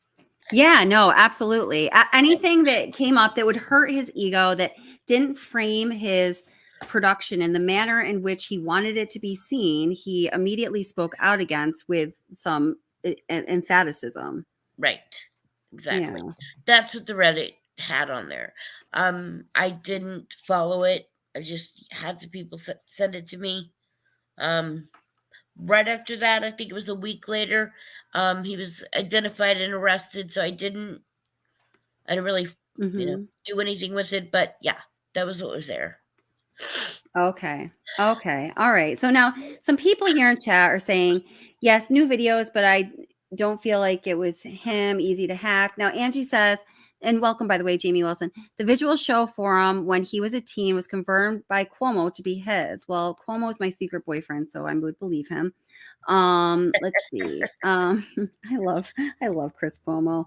Yeah, no, absolutely. Anything that came up that would hurt his ego, that didn't frame his production in the manner in which he wanted it to be seen, he immediately spoke out against with some emphaticism. Right. Exactly. Yeah. That's what the Reddit had on there. I didn't follow it. I just had some people send it to me. Right after that, I think it was a week later, he was identified and arrested. So I didn't really, do anything with it. But yeah, that was what was there. Okay. Okay. All right. So now some people here in chat are saying, yes, new videos, but I don't feel like it was him, easy to hack. Now, Angie says, and welcome, by the way, Jamie Wilson, the visual show forum when he was a teen was confirmed by Cuomo to be his. Well, Cuomo is my secret boyfriend, so I would believe him. Let's see. I love Chris Cuomo.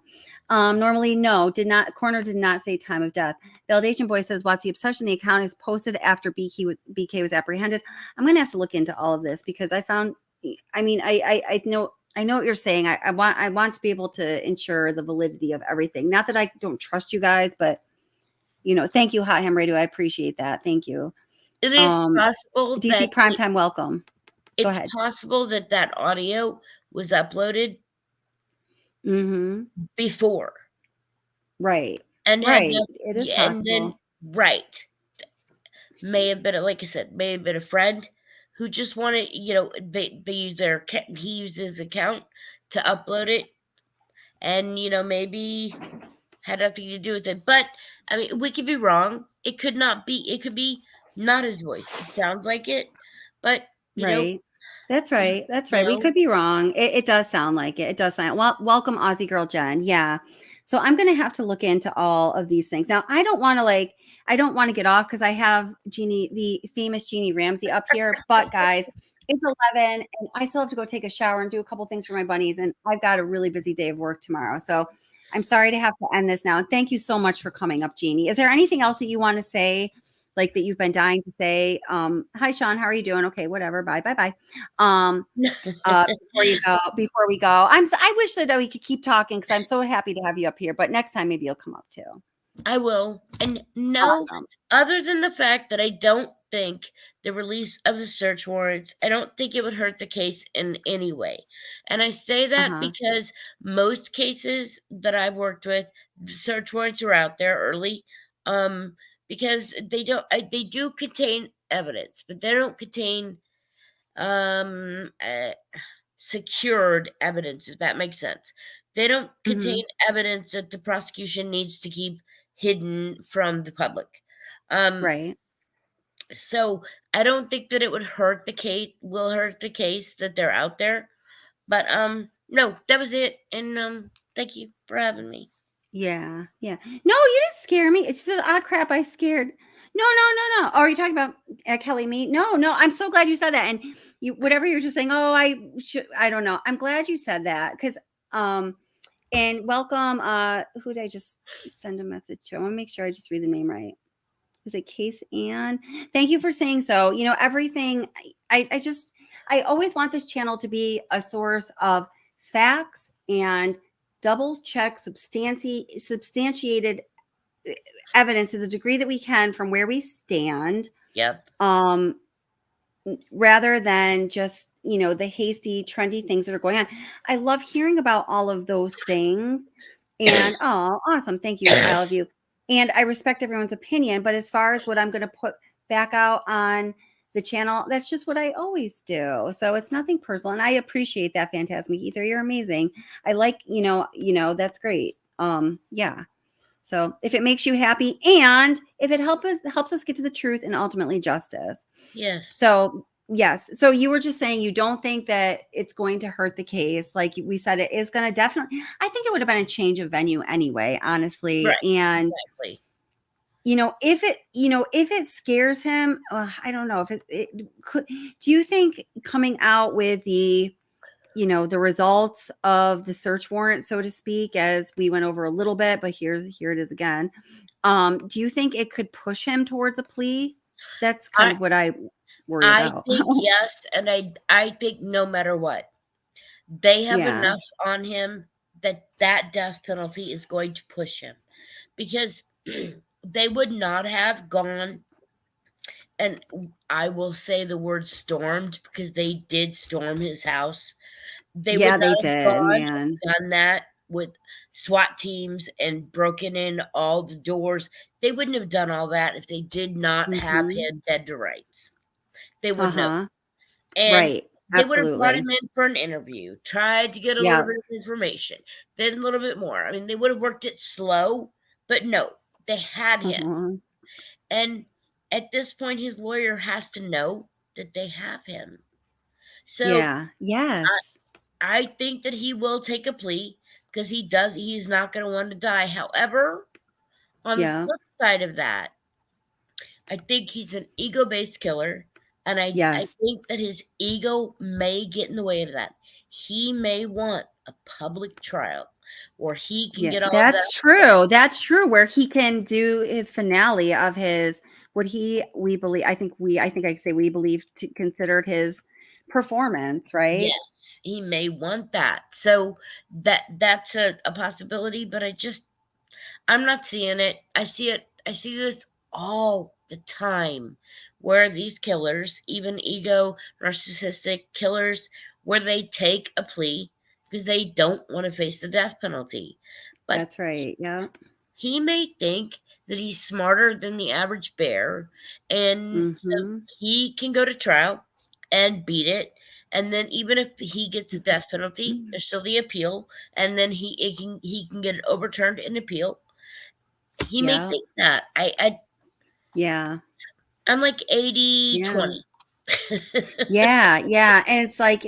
Normally, no, Corner did not say time of death. Validation Boy says, what's the obsession? The account is posted after BK was apprehended. I'm going to have to look into all of this because I found, I know what you're saying. I want to be able to ensure the validity of everything. Not that I don't trust you guys, but thank you, Hot Ham Radio. I appreciate that. Thank you. It is possible DC that Primetime, welcome. Go ahead. It's possible that audio was uploaded before. Right. And right. It is possible. And then may have been, like I said, may have been a friend who just wanted, they use he used his account to upload it, and maybe had nothing to do with it. But I mean, we could be wrong. It could not be. It could be not his voice. It sounds like it, but right. That's right. That's right. We could be wrong. It does sound like it. It does sound well. Welcome, Aussie Girl Jen. Yeah. So I'm going to have to look into all of these things. Now, I don't want to get off because I have the famous Jeanie Ramsey up here. But guys, it's 11 and I still have to go take a shower and do a couple things for my bunnies. And I've got a really busy day of work tomorrow. So I'm sorry to have to end this now. And thank you so much for coming up, Jeanie. Is there anything else that you want to say? Like that you've been dying to say? Hi, Sean. How are you doing? Okay, whatever. Bye. Before we go, I wish that we could keep talking because I'm so happy to have you up here. But next time, maybe you'll come up too. I will. And no, awesome. Other than the fact that I don't think the release of the search warrants, I don't think it would hurt the case in any way. And I say that because most cases that I've worked with, the search warrants are out there early. Because they do contain evidence, but they don't contain secured evidence, if that makes sense. They don't contain evidence that the prosecution needs to keep hidden from the public. Right. So I don't think that it will hurt the case that they're out there. But no, that was it. And thank you for having me. Yeah. No, you didn't scare me. It's just odd crap. I scared. No. Oh, are you talking about Kelly me? No. I'm so glad you said that. And whatever you're just saying. Oh, I don't know. I'm glad you said that because and welcome. Who did I just send a message to? I want to make sure I just read the name right. Was it Case Ann? Thank you for saying so. Everything. I always want this channel to be a source of facts and double check substantiated evidence to the degree that we can from where we stand. Yep. Rather than just, the hasty, trendy things that are going on. I love hearing about all of those things. And oh, awesome. Thank you, all of you. And I respect everyone's opinion. But as far as what I'm going to put back out on the channel, that's just what I always do. So it's nothing personal. And I appreciate that, Phantasmic Ether. You're amazing. I like, that's great. Yeah. So if it makes you happy and if it helps us get to the truth and ultimately justice. Yes. So yes. So you were just saying you don't think that it's going to hurt the case. Like we said, it is going to definitely, I think it would have been a change of venue anyway, honestly. Right. And exactly. If it scares him, I don't know if it could. Do you think coming out with the results of the search warrant, so to speak, as we went over a little bit, but here it is again. Do you think it could push him towards a plea? That's kind of what I worry I about. think yes, and I think no matter what, they have Yeah. enough on him that death penalty is going to push him, because they would not have gone, and I will say the word stormed, because they did storm his house. They Yeah, would they not have did, gone man. and done that with SWAT teams and broken in all the doors. They wouldn't have done all that if they did not have him dead to rights. They wouldn't have. And Right. they would have brought Absolutely. him in for an interview, tried to get a little bit of information, then a little bit more. I mean, they would have worked it slow, but no, they had him. And at this point, his lawyer has to know that they have him. So Yeah. Yes. I think that he will take a plea, because he's not going to want to die. However, on the flip side of that, I think he's an ego-based killer, and I think that his ego may get in the way of that. He may want a public trial where he can get all of that. That's true. That's true. Where he can do his finale of his we believe. I think I could say we believe considered his performance, right? Yes, he may want that. So that's a possibility, but I'm not seeing it. I see this all the time, where these killers, even ego narcissistic killers, where they take a plea because they don't want to face the death penalty. But that's right. Yeah. He may think that he's smarter than the average bear, and so he can go to trial and beat it. And then even if he gets a death penalty, there's still the appeal, and then he can get it overturned in appeal. He may think that. I'm like 80-20. Yeah. And it's like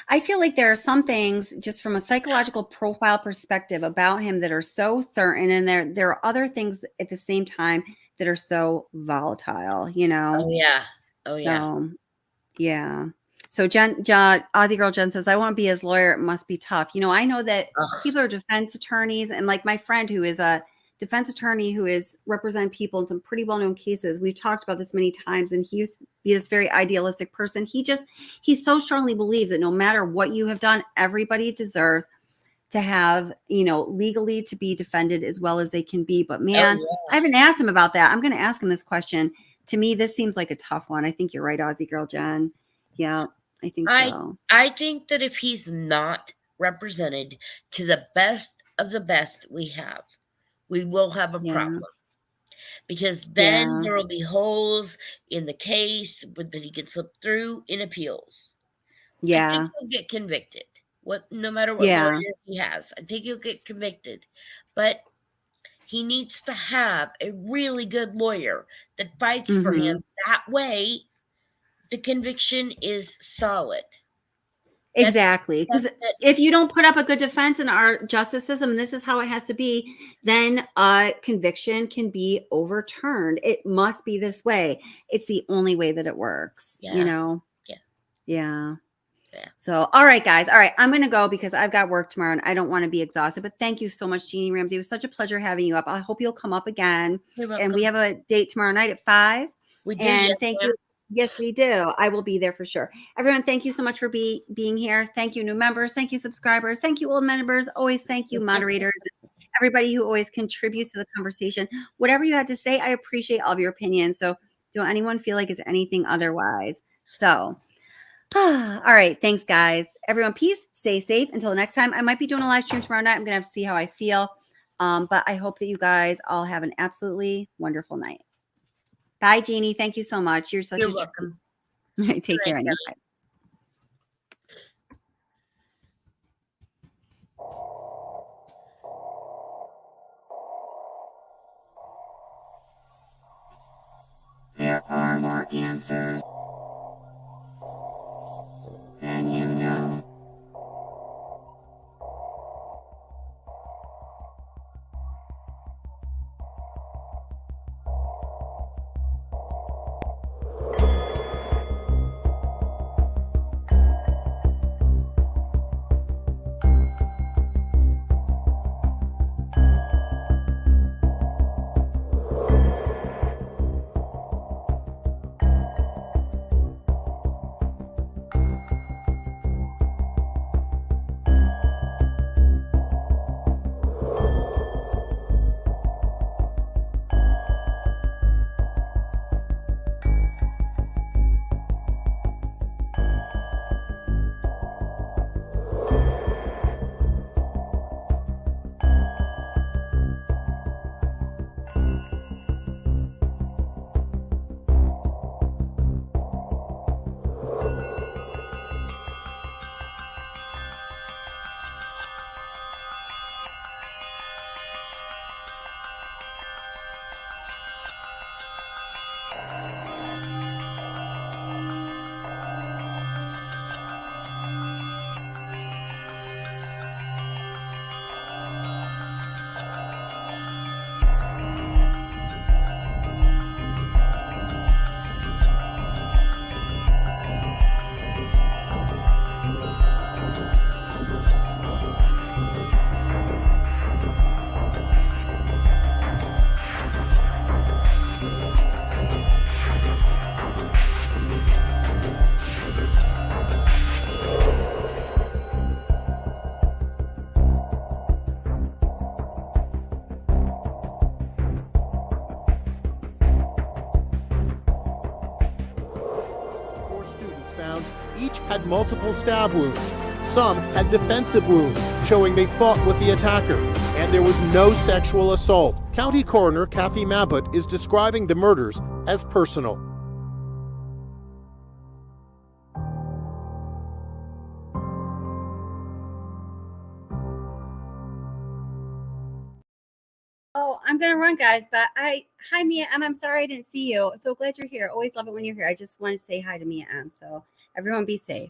I feel like there are some things just from a psychological profile perspective about him that are so certain, and there are other things at the same time that are so volatile, Oh yeah. So, yeah. So Aussie Girl Jen says, I want to be his lawyer. It must be tough. I know that people are defense attorneys, and like my friend who is a defense attorney who is represent people in some pretty well-known cases. We've talked about this many times, and he used to be this very idealistic person. He so strongly believes that no matter what you have done, everybody deserves to have, legally to be defended as well as they can be. But man, I haven't asked him about that. I'm going to ask him this question. To me, this seems like a tough one. I think you're right, Aussie Girl Jen. Yeah, I think so. I think that if he's not represented to the best of the best we have, we will have a problem, because then there will be holes in the case that he can slip through in appeals. I think he'll get convicted. No matter what lawyer he has, I think he'll get convicted. But he needs to have a really good lawyer that fights for him. That way, the conviction is solid. Exactly. Because if you don't put up a good defense in our justice system, and this is how it has to be, then a conviction can be overturned. It must be this way. It's the only way that it works, Yeah. So, all right, guys. All right. I'm going to go because I've got work tomorrow and I don't want to be exhausted. But thank you so much, Jeanie Ramsey. It was such a pleasure having you up. I hope you'll come up again. You're welcome. And we have a date tomorrow night at 5. We do. And thank you. Yes, we do. I will be there for sure. Everyone, thank you so much for being here. Thank you, new members. Thank you, subscribers. Thank you, old members. Always thank you, moderators. Everybody who always contributes to the conversation. Whatever you had to say, I appreciate all of your opinions. So don't anyone feel like it's anything otherwise. So, all right. Thanks, guys. Everyone, peace. Stay safe. Until the next time. I might be doing a live stream tomorrow night. I'm going to have to see how I feel. But I hope that you guys all have an absolutely wonderful night. Bye, Jeanie. Thank you so much. You're welcome. Take care. And bye. There are more answers than you know. Each had multiple stab wounds. Some had defensive wounds, showing they fought with the attacker. And there was no sexual assault. County Coroner Kathy Mabbutt is describing the murders as personal. Oh, I'm gonna run, guys, but hi Mia M. I'm sorry I didn't see you. So glad you're here. Always love it when you're here. I just wanted to say hi to Mia M. So everyone be safe.